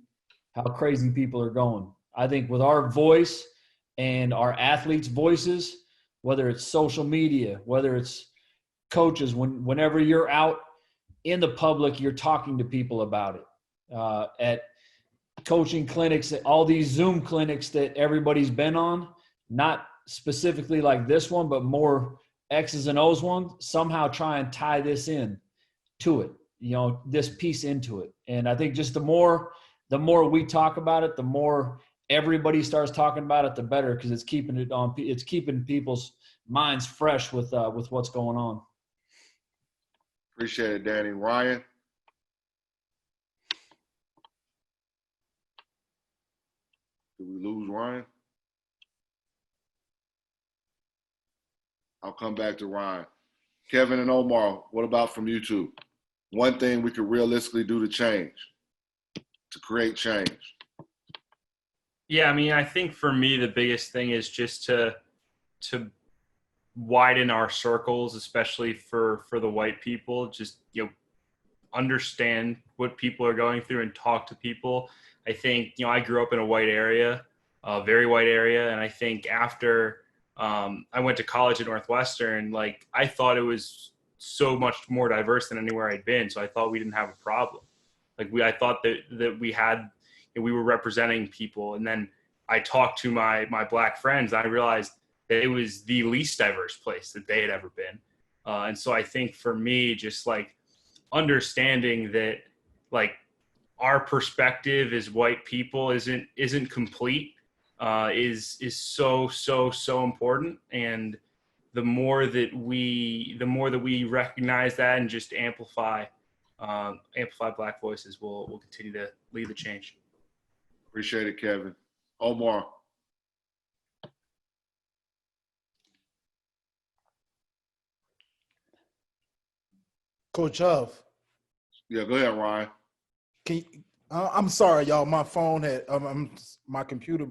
how crazy people are going. I think with our voice and our athletes' voices, whether it's social media, whether it's coaches, whenever you're out in the public, you're talking to people about it. At coaching clinics, all these Zoom clinics that everybody's been on, not specifically like this one, but more X's and O's one, somehow try and tie this in to it, you know, this piece into it. And I think just the more we talk about it, the more everybody starts talking about it, the better, because it's keeping people's minds fresh with what's going on. Appreciate it, Danny. Ryan? Did we lose Ryan? I'll come back to Ryan. Kevin and Omar, what about from you two? One thing we could realistically do to create change. Yeah, I mean, I think for me the biggest thing is just to widen our circles, especially for the white people. Just understand what people are going through and talk to people. I think I grew up in a white area, a very white area, and I think after I went to college at Northwestern, like I thought it was so much more diverse than anywhere I'd been. So I thought we didn't have a problem. Like I thought that we had, we were representing people. And then I talked to my black friends. And I realized that it was the least diverse place that they had ever been. And so I think for me, just like understanding that, like our perspective as white people isn't complete, is so important. And the more that we recognize that and just amplify black voices, will continue to lead the change. Appreciate it, Kevin. Omar. Coach Huff. Yeah, go ahead, Ryan. I'm sorry, y'all. My phone had my computer.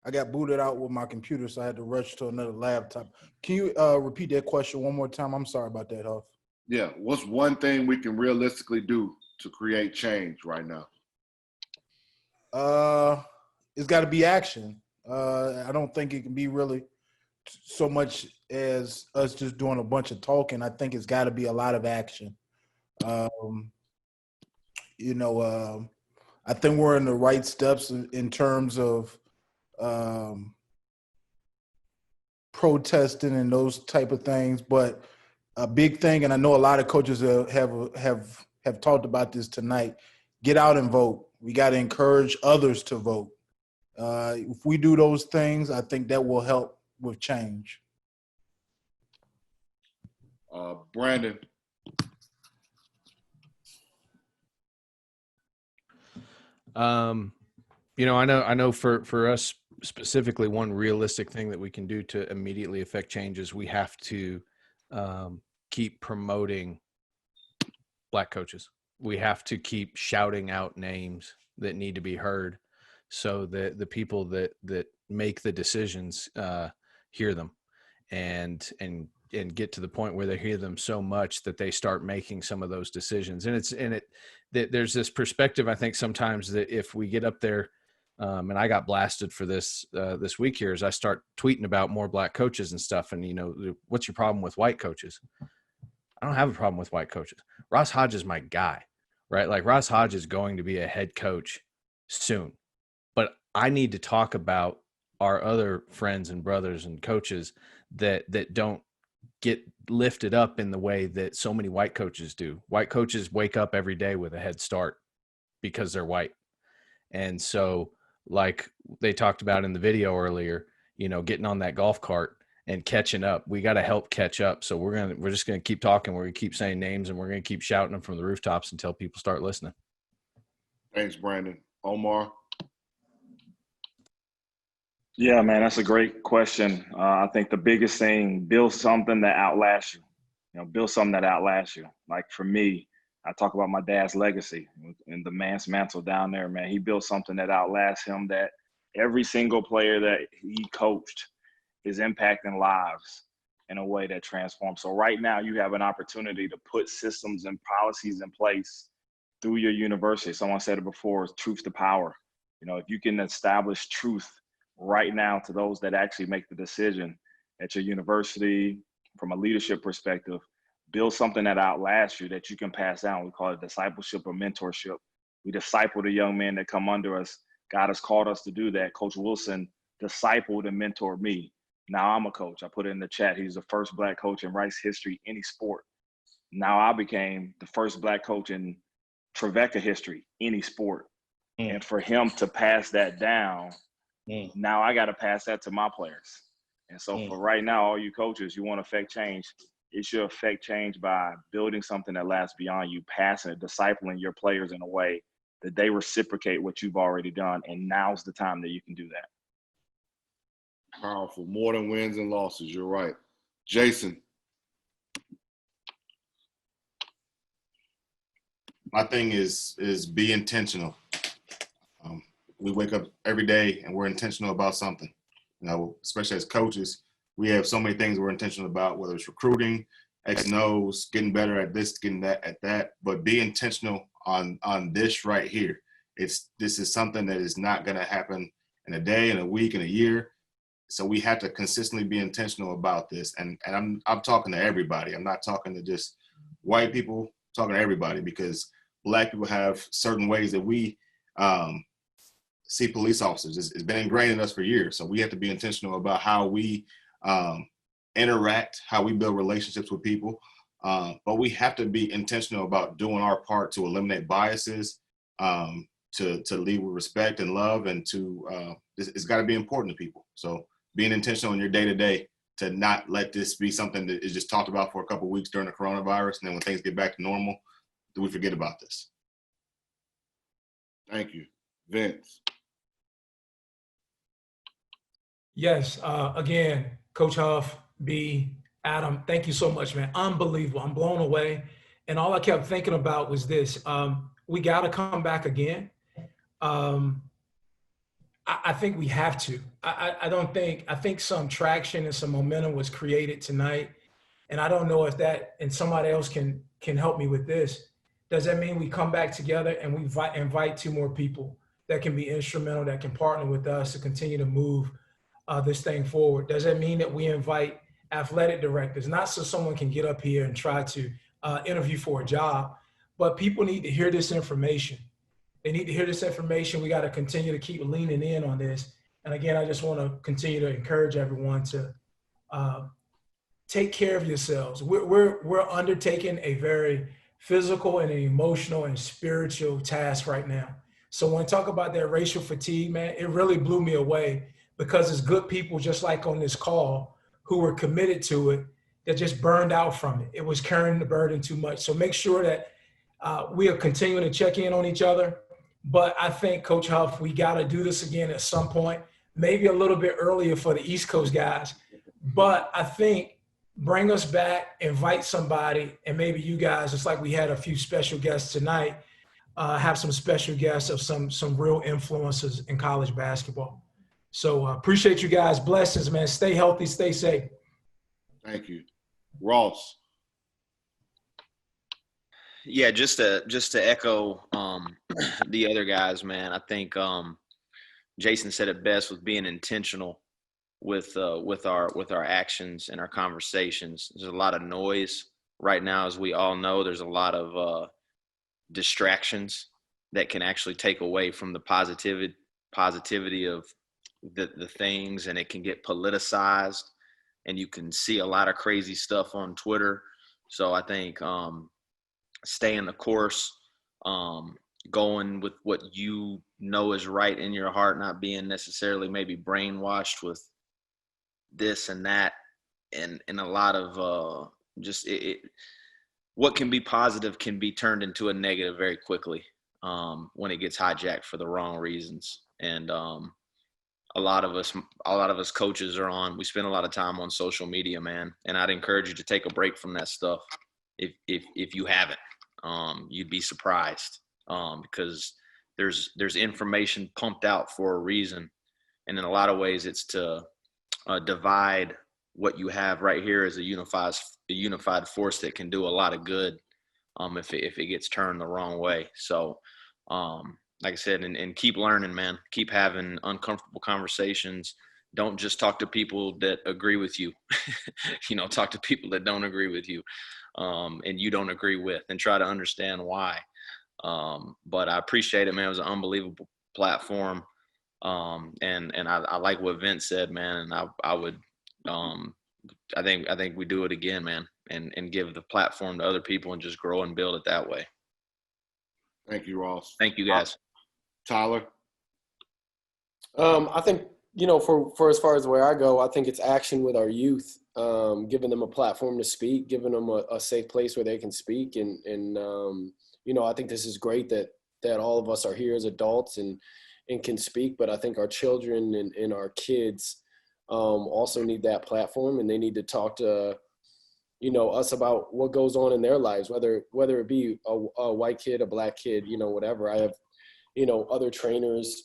I got booted out with my computer, so I had to rush to another laptop. Can you repeat that question one more time? I'm sorry about that, Huff. Yeah, what's one thing we can realistically do to create change right now? It's got to be action. I don't think it can be really so much as us just doing a bunch of talking. I think it's got to be a lot of action. I think we're in the right steps in terms of protesting and those type of things. But a big thing, and I know a lot of coaches have talked about this tonight, get out and vote. We got to encourage others to vote. If we do those things, I think that will help with change. Brandon. I know for us specifically, one realistic thing that we can do to immediately affect change is we have to keep promoting black coaches. We have to keep shouting out names that need to be heard so that the people that make the decisions hear them and get to the point where they hear them so much that they start making some of those decisions. And there's this perspective, I think, sometimes that if we get up there, and I got blasted for this week here, as I start tweeting about more black coaches and stuff. And, what's your problem with white coaches? I don't have a problem with white coaches. Ross Hodge is my guy, right? Like Ross Hodge is going to be a head coach soon, but I need to talk about our other friends and brothers and coaches that don't get lifted up in the way that so many white coaches do. White coaches wake up every day with a head start because they're white. And so, like they talked about in the video earlier, getting on that golf cart and catching up. We got to help catch up. So we're just going to keep talking. We're going to keep saying names and we're going to keep shouting them from the rooftops until people start listening. Thanks, Brandon. Omar. Yeah, man, that's a great question. I think the biggest thing, build something that outlasts you. Build something that outlasts you. Like for me, I talk about my dad's legacy and the man's mantle down there, man. He built something that outlasts him, that every single player that he coached is impacting lives in a way that transforms. So right now you have an opportunity to put systems and policies in place through your university. Someone said it before, it's truth to power. If you can establish truth right now to those that actually make the decision at your university from a leadership perspective, build something that outlasts you that you can pass down. We call it discipleship or mentorship. We disciple the young men that come under us. God has called us to do that. Coach Wilson discipled and mentored me. Now I'm a coach. I put it in the chat. He's the first black coach in Rice history, any sport. Now I became the first black coach in Trevecca history, any sport. And for him to pass that down, now I got to pass that to my players. And so for right now, all you coaches, you want to affect change, it should affect change by building something that lasts beyond you, passing it, discipling your players in a way that they reciprocate what you've already done. And now's the time that you can do that. Powerful. More than wins and losses. You're right. Jason. My thing is be intentional. We wake up every day and we're intentional about something. You know, especially as coaches, we have so many things we're intentional about, whether it's recruiting, X and O's, getting better at this, getting that at that. But be intentional on this right here. This is something that is not going to happen in a day, in a week, in a year. So we have to consistently be intentional about this. And I'm talking to everybody. I'm not talking to just white people. I'm talking to everybody, because Black people have certain ways that we see police officers. It's been ingrained in us for years. So we have to be intentional about how we interact, how we build relationships with people. But we have to be intentional about doing our part to eliminate biases, to lead with respect and love, and to it's got to be important to people. So being intentional in your day-to-day to not let this be something that is just talked about for a couple of weeks during the coronavirus, and then when things get back to normal, do we forget about this? Thank you. Vince. Yes. Again, Coach Huff, B, Adam, thank you so much, man. Unbelievable. I'm blown away. And all I kept thinking about was this. We got to come back again. I think we have to. I think some traction and some momentum was created tonight. And I don't know if that, and somebody else can help me with this. Does that mean we come back together and we invite 2 more people that can be instrumental, that can partner with us to continue to move this thing forward? Does that mean that we invite athletic directors, not so someone can get up here and try to interview for a job, but people need to hear this information. They need to hear this information. We got to continue to keep leaning in on this. And again, I just want to continue to encourage everyone to take care of yourselves. We're undertaking a very physical and an emotional and spiritual task right now. So when I talk about that racial fatigue, man, it really blew me away, because it's good people just like on this call who were committed to it that just burned out from it. It was carrying the burden too much. So make sure that we are continuing to check in on each other. But I think, Coach Huff, we got to do this again at some point, maybe a little bit earlier for the East Coast guys. But I think bring us back, invite somebody, and maybe you guys, just like we had a few special guests tonight, have some special guests of some real influences in college basketball. So appreciate you guys. Blessings, man. Stay healthy, stay safe. Thank you. Ross. Yeah, just to echo the other guys, man. I think Jason said it best with being intentional with our actions and our conversations. There's a lot of noise right now, as we all know. There's a lot of distractions that can actually take away from the positivity of the things, and it can get politicized, and you can see a lot of crazy stuff on Twitter. So I think staying the course, going with what you know is right in your heart, not being necessarily maybe brainwashed with this and that, and a lot of what can be positive can be turned into a negative very quickly when it gets hijacked for the wrong reasons. And a lot of us coaches we spend a lot of time on social media, man, and I'd encourage you to take a break from that stuff. If you haven't, you'd be surprised, because there's information pumped out for a reason, and in a lot of ways it's to divide what you have right here as a unified force that can do a lot of good if it gets turned the wrong way. So like I said, and keep learning, man. Keep having uncomfortable conversations. Don't just talk to people that agree with you. Talk to people that don't agree with you, and you don't agree with, and try to understand why. But I appreciate it, man. It was an unbelievable platform. And I like what Vince said, man. And I would, I think we do it again, man, and give the platform to other people and just grow and build it that way. Thank you, Ross. Thank you, guys. Tyler. I think, for as far as where I go, I think it's action with our youth, giving them a platform to speak, giving them a safe place where they can speak. And I think this is great that all of us are here as adults and can speak, but I think our children and our kids also need that platform, and they need to talk to, us about what goes on in their lives, whether it be a white kid, a black kid, whatever. I have, other trainers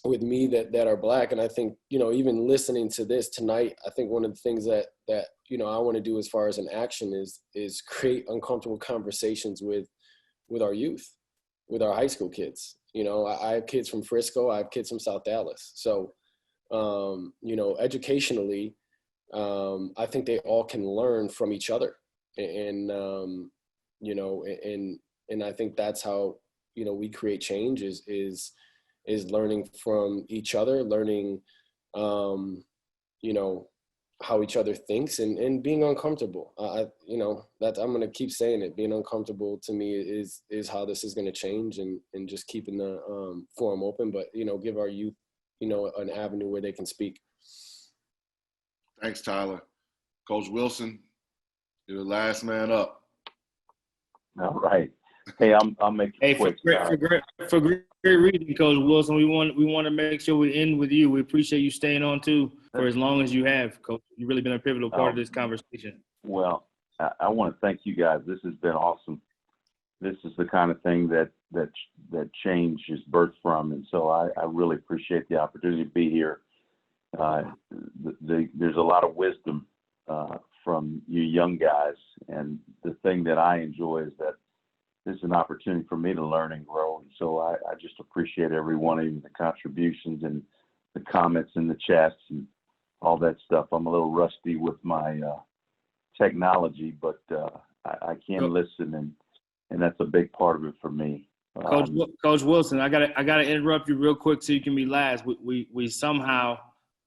with me that are black. And I think, even listening to this tonight, I think one of the things that I want to do as far as an action is create uncomfortable conversations with our youth, with our high school kids. I have kids from Frisco, I have kids from South Dallas. So, educationally, I think they all can learn from each other. And I think that's how, we create change is learning from each other, learning, how each other thinks, and being uncomfortable. That I'm going to keep saying it. Being uncomfortable to me is how this is going to change, and just keeping the forum open, but, give our youth, an avenue where they can speak. Thanks, Tyler. Coach Wilson, you're the last man up. All right. Hey, I'll make it quick. For great reason, Coach Wilson. We want to make sure we end with you. We appreciate you staying on too for as long as you have, Coach. You've really been a pivotal part of this conversation. Well, I want to thank you guys. This has been awesome. This is the kind of thing that change is birthed from, and so I really appreciate the opportunity to be here. There's a lot of wisdom from you young guys, and the thing that I enjoy is that this is an opportunity for me to learn and grow. And so I just appreciate every one of you, the contributions and the comments in the chats and all that stuff. I'm a little rusty with my technology, but I can listen, and that's a big part of it for me. Coach Wilson, I gotta interrupt you real quick so you can be last. We somehow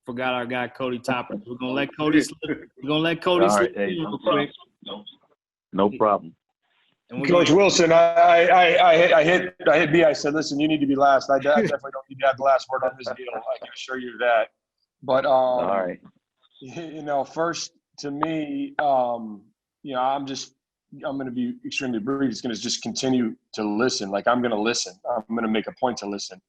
forgot our guy Cody Topper. We're gonna let Cody slip. We're gonna let Cody slip real quick. No problem. Coach Wilson, I hit B. I said, listen, you need to be last. I definitely don't need to have the last word on this deal. I can assure you that. But all right. First to me, I'm going to be extremely brief. It's going to just continue to listen. Like, I'm going to listen. I'm going to make a point to listen.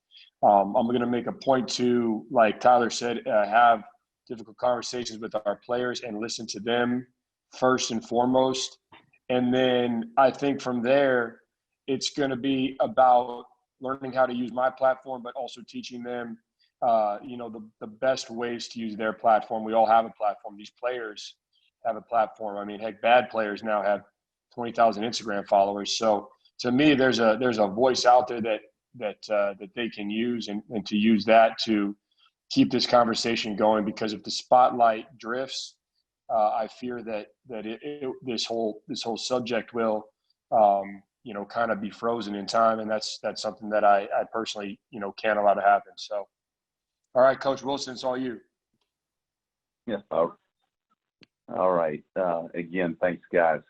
I'm going to make a point to, like Tyler said, have difficult conversations with our players and listen to them first and foremost. And then I think from there, it's going to be about learning how to use my platform, but also teaching them, the best ways to use their platform. We all have a platform. These players have a platform. I mean, heck, bad players now have 20,000 Instagram followers. So to me, there's a voice out there that they can use, and to use that to keep this conversation going. Because if the spotlight drifts, I fear that this whole subject will, kind of be frozen in time, and that's something that I personally, can't allow to happen. So, all right, Coach Wilson, it's all you. Yeah. All right. Again, thanks, guys.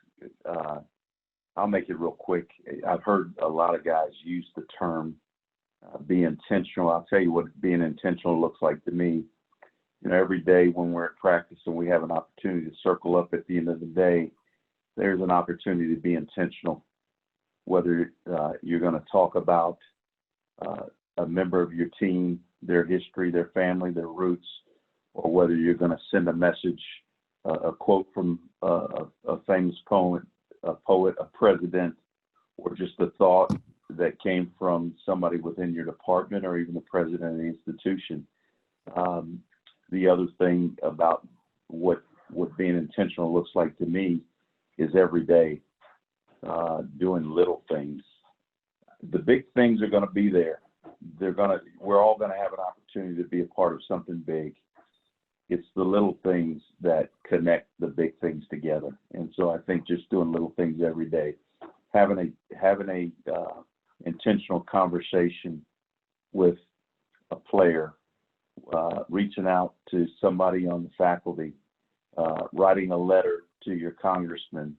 I'll make it real quick. I've heard a lot of guys use the term be intentional. I'll tell you what being intentional looks like to me. Every day when we're at practice and we have an opportunity to circle up at the end of the day, there's an opportunity to be intentional. Whether you're going to talk about a member of your team, their history, their family, their roots, or whether you're going to send a message, a quote from a famous poet, a president, or just a thought that came from somebody within your department or even the president of the institution. The other thing about what being intentional looks like to me is every day doing little things. The big things are going to be there. We're all going to have an opportunity to be a part of something big. It's the little things that connect the big things together. And so I think just doing little things every day, having a intentional conversation with a player, reaching out to somebody on the faculty, writing a letter to your congressman,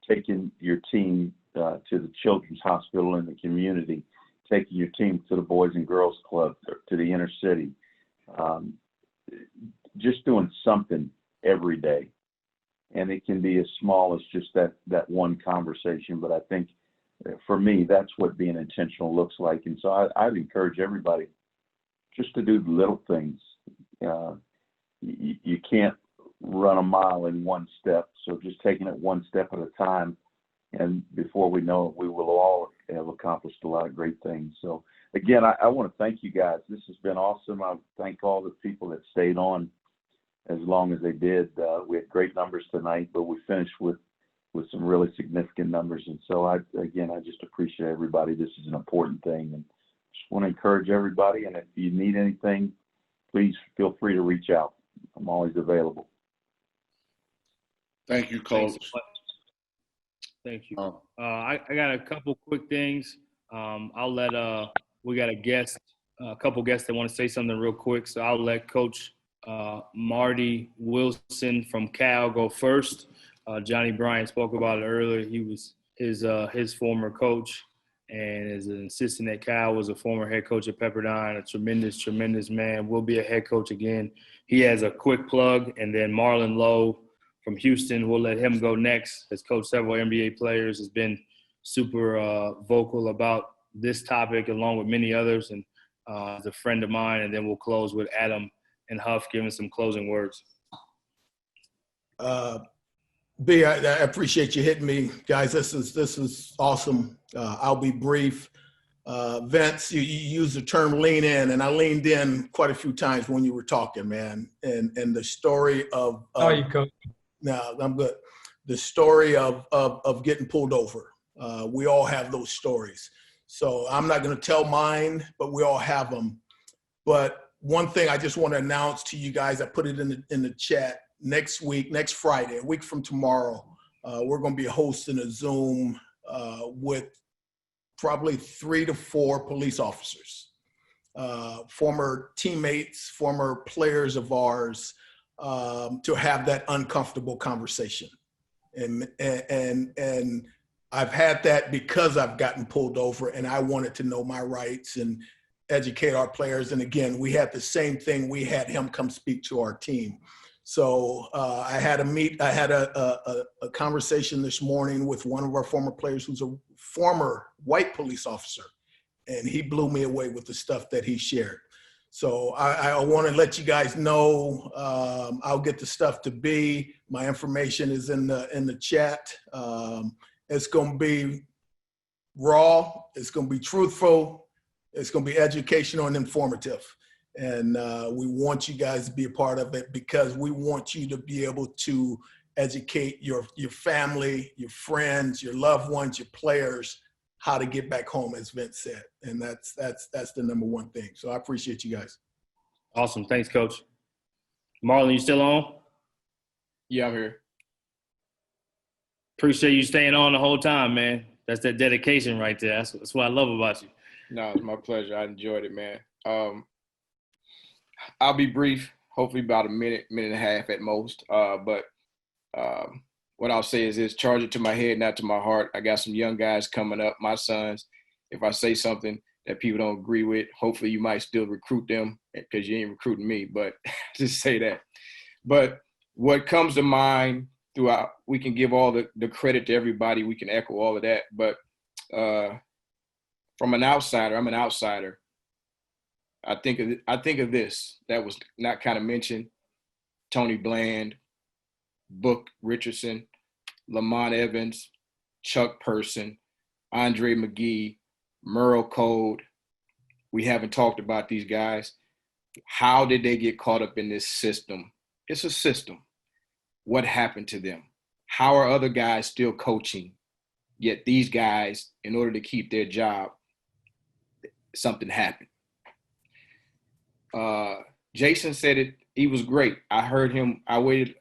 taking your team to the children's hospital in the community, taking your team to the Boys and Girls Club, to the inner city, just doing something every day. And it can be as small as just that one conversation. But I think for me, that's what being intentional looks like. And so I'd encourage everybody just to do the little things. you can't run a mile in one step. So just taking it one step at a time, and before we know it, we will all have accomplished a lot of great things. So again, I want to thank you guys. This has been awesome. I thank all the people that stayed on as long as they did. We had great numbers tonight, but we finished with some really significant numbers. And so I just appreciate everybody. This is an important thing, and just want to encourage everybody. And if you need anything, please feel free to reach out. I'm always available. Thank you, Coach. Thank you. I got a couple quick things. I'll let we got a couple guests that want to say something real quick. So I'll let Coach Marty Wilson from Cal go first. Johnny Bryant spoke about it earlier. He was his former coach, and as an assistant at Cal, was a former head coach at Pepperdine. A tremendous man. Will be a head coach again. He has a quick plug, and then Marlon Lowe from Houston. We'll let him go next. Has coached several NBA players. Has been super vocal about this topic, along with many others, and is a friend of mine. And then we'll close with Adam and Huff giving some closing words. B, I appreciate you hitting me, guys. This is awesome. I'll be brief. Vince, you used the term lean in, and I leaned in quite a few times when you were talking, man. And the story of how are you, Coach? No, I'm good. The story of getting pulled over. We all have those stories. So I'm not going to tell mine, but we all have them. But one thing I just want to announce to you guys, I put it in the chat. Next Friday, a week from tomorrow, we're going to be hosting a Zoom with probably 3 to 4 police officers, former teammates, former players of ours, to have that uncomfortable conversation. And I've had that because I've gotten pulled over, and I wanted to know my rights and educate our players. And again, we had the same thing. We had him come speak to our team. So I had a conversation this morning with one of our former players who's a former white police officer, and he blew me away with the stuff that he shared. So I want to let you guys know. I'll get the stuff to B. My information is in the chat. It's going to be raw. It's going to be truthful. It's going to be educational and informative. And we want you guys to be a part of it because we want you to be able to educate your family, your friends, your loved ones, your players, how to get back home, as Vince said. And that's the number one thing. So I appreciate you guys. Awesome. Thanks, Coach. Marlon, you still on? Yeah, I'm here. Appreciate you staying on the whole time, man. That's that dedication right there. That's what I love about you. No, it's my pleasure. I enjoyed it, man. I'll be brief, hopefully about a minute and a half at most. But what I'll say is this: charge it to my head, not to my heart. I got some young guys coming up, my sons. If I say something that people don't agree with, hopefully you might still recruit them because you ain't recruiting me, but just say that. But what comes to mind throughout, we can give all the credit to everybody. We can echo all of that. But from an outsider, I'm an outsider. I think of this that was not kind of mentioned: Tony Bland, Book Richardson, Lamont Evans, Chuck Person, Andre McGee, Merle Code. We haven't talked about these guys. How did they get caught up in this system? It's a system. What happened to them? How are other guys still coaching? Yet these guys, in order to keep their job, something happened. Jason said it. He was great. I heard him. I waited.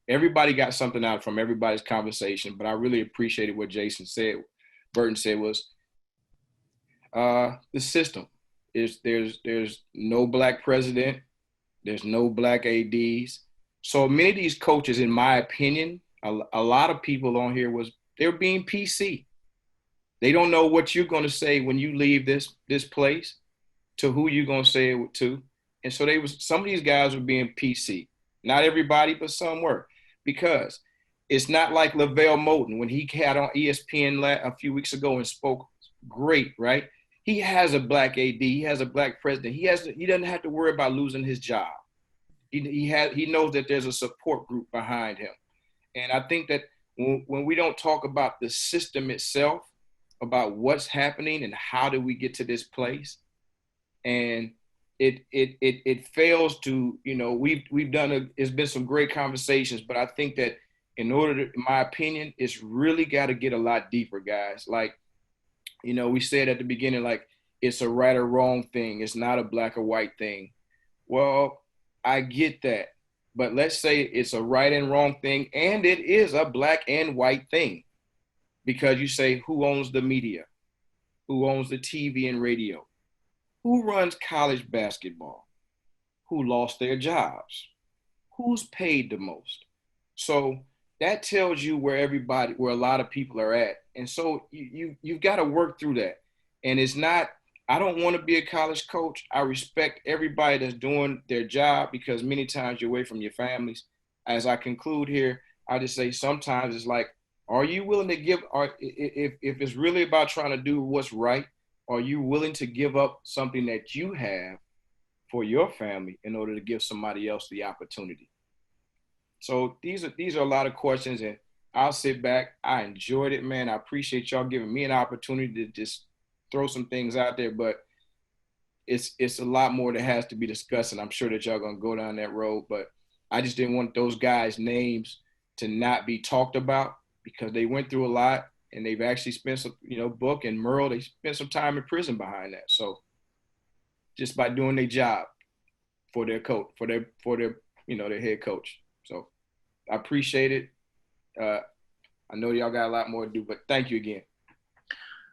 Everybody got something out from everybody's conversation, but I really appreciated what Jason said. Burton said was the system is there's no black president. There's no black ADs. So many of these coaches, in my opinion, a lot of people on here they're being PC. They don't know what you're going to say when you leave this place, to who you're going to say it to. And so some of these guys were being PC. Not everybody, but some were. Because it's not like LaVelle Moulton when he had on ESPN a few weeks ago and spoke great, right? He has a black AD. He has a black president. He doesn't have to worry about losing his job. He knows that there's a support group behind him. And I think that when we don't talk about the system itself, about what's happening and how do we get to this place, and it fails to, we've done it's been some great conversations, but I think that in my opinion, it's really got to get a lot deeper, guys. Like, we said at the beginning, like, it's a right or wrong thing. It's not a black or white thing. Well, I get that. But let's say it's a right and wrong thing, and it is a black and white thing. Because you say, who owns the media? Who owns the TV and radio? Who runs college basketball? Who lost their jobs? Who's paid the most? So that tells you where a lot of people are at. And so you've got to work through that. And it's not, I don't want to be a college coach. I respect everybody that's doing their job, because many times you're away from your families. As I conclude here, I just say sometimes it's like, are you willing to give, or if it's really about trying to do what's right, are you willing to give up something that you have for your family in order to give somebody else the opportunity? So these are a lot of questions, and I'll sit back. I enjoyed it, man. I appreciate y'all giving me an opportunity to just throw some things out there, but it's a lot more that has to be discussed, and I'm sure that y'all gonna go down that road. But I just didn't want those guys' names to not be talked about, because they went through a lot, and they've actually spent some, Book and Merle, they spent some time in prison behind that. So just by doing their job for their coach, for their their head coach. So I appreciate it. I know y'all got a lot more to do, but thank you again.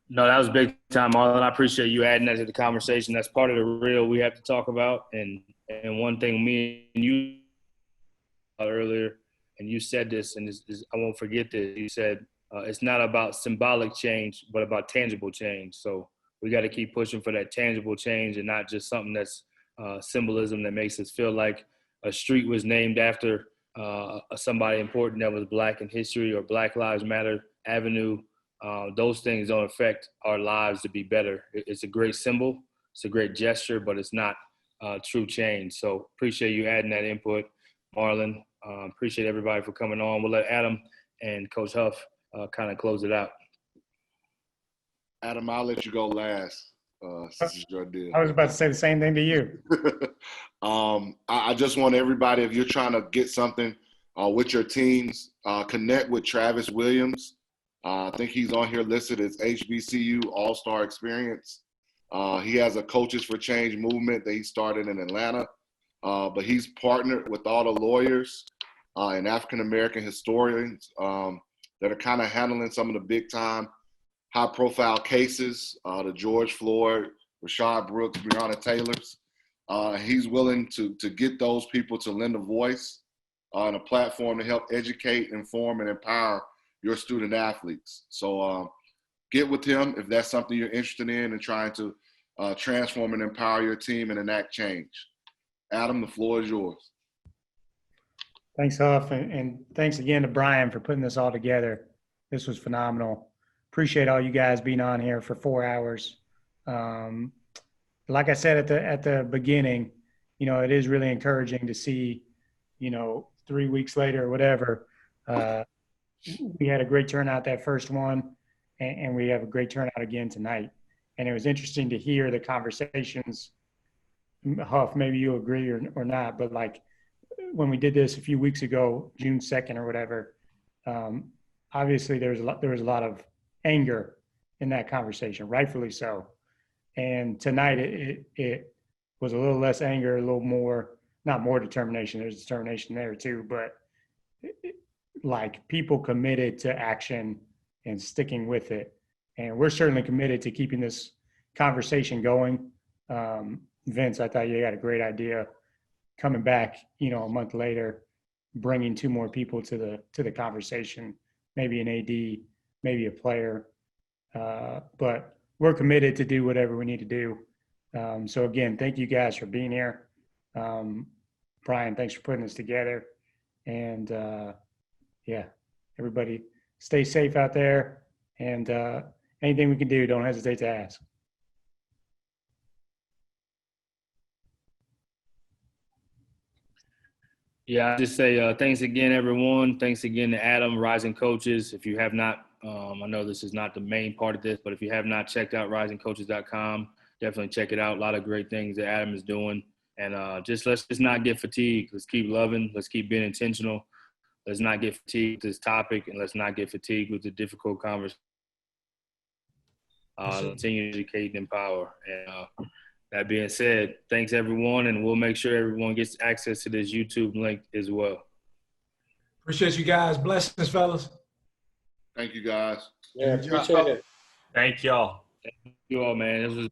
No, that was big time, Marlon. I appreciate you adding that to the conversation. That's part of the real we have to talk about. And one thing me and you earlier, and you said this, and I won't forget this. You said it's not about symbolic change, but about tangible change. So we got to keep pushing for that tangible change, and not just something that's symbolism that makes us feel like a street was named after somebody important that was Black in history, or Black Lives Matter Avenue. Those things don't affect our lives to be better. It's a great symbol. It's a great gesture, but it's not true change. So appreciate you adding that input, Marlon. Appreciate everybody for coming on. We'll let Adam and Coach Huff kind of close it out. Adam, I'll let you go last. Since it's your deal. I was about to say the same thing to you. I just want everybody, if you're trying to get something with your teams, connect with Travis Williams. I think he's on here listed as HBCU All-Star Experience. He has a Coaches for Change movement that he started in Atlanta, but he's partnered with all the lawyers and African-American historians that are kind of handling some of the big-time, high-profile cases, the George Floyd, Rashad Brooks, Breonna Taylor's. He's willing to get those people to lend a voice and a platform to help educate, inform, and empower your student athletes. So get with him if that's something you're interested in and trying to transform and empower your team and enact change. Adam, the floor is yours. Thanks, Huff, and thanks again to Brian for putting this all together. This was phenomenal. Appreciate all you guys being on here for 4 hours. Like I said at the beginning, it is really encouraging to see, 3 weeks later or whatever, we had a great turnout that first one, and we have a great turnout again tonight. And it was interesting to hear the conversations. Huff, maybe you agree or not, but like when we did this a few weeks ago, June 2nd or whatever, obviously there was a lot of anger in that conversation, rightfully so. And tonight it was a little less anger, a little more, not more determination. There's determination there too, but like people committed to action and sticking with it. And we're certainly committed to keeping this conversation going. Vince, I thought you had a great idea coming back, a month later, bringing 2 more people to the conversation, maybe an AD, maybe a player. But we're committed to do whatever we need to do. So again, thank you guys for being here. Brian, thanks for putting this together. And everybody stay safe out there. And anything we can do, don't hesitate to ask. Yeah, I just say thanks again, everyone. Thanks again to Adam, Rising Coaches. If you have not, I know this is not the main part of this, but if you have not checked out risingcoaches.com, definitely check it out. A lot of great things that Adam is doing. And let's just not get fatigued. Let's keep loving. Let's keep being intentional. Let's not get fatigued with this topic, and let's not get fatigued with the difficult conversation. Continue to educate and empower. And that being said, thanks everyone, and we'll make sure everyone gets access to this YouTube link as well. Appreciate you guys. Blessings, fellas. Thank you, guys. Yeah, appreciate it. Thank y'all. Thank you all, man. This was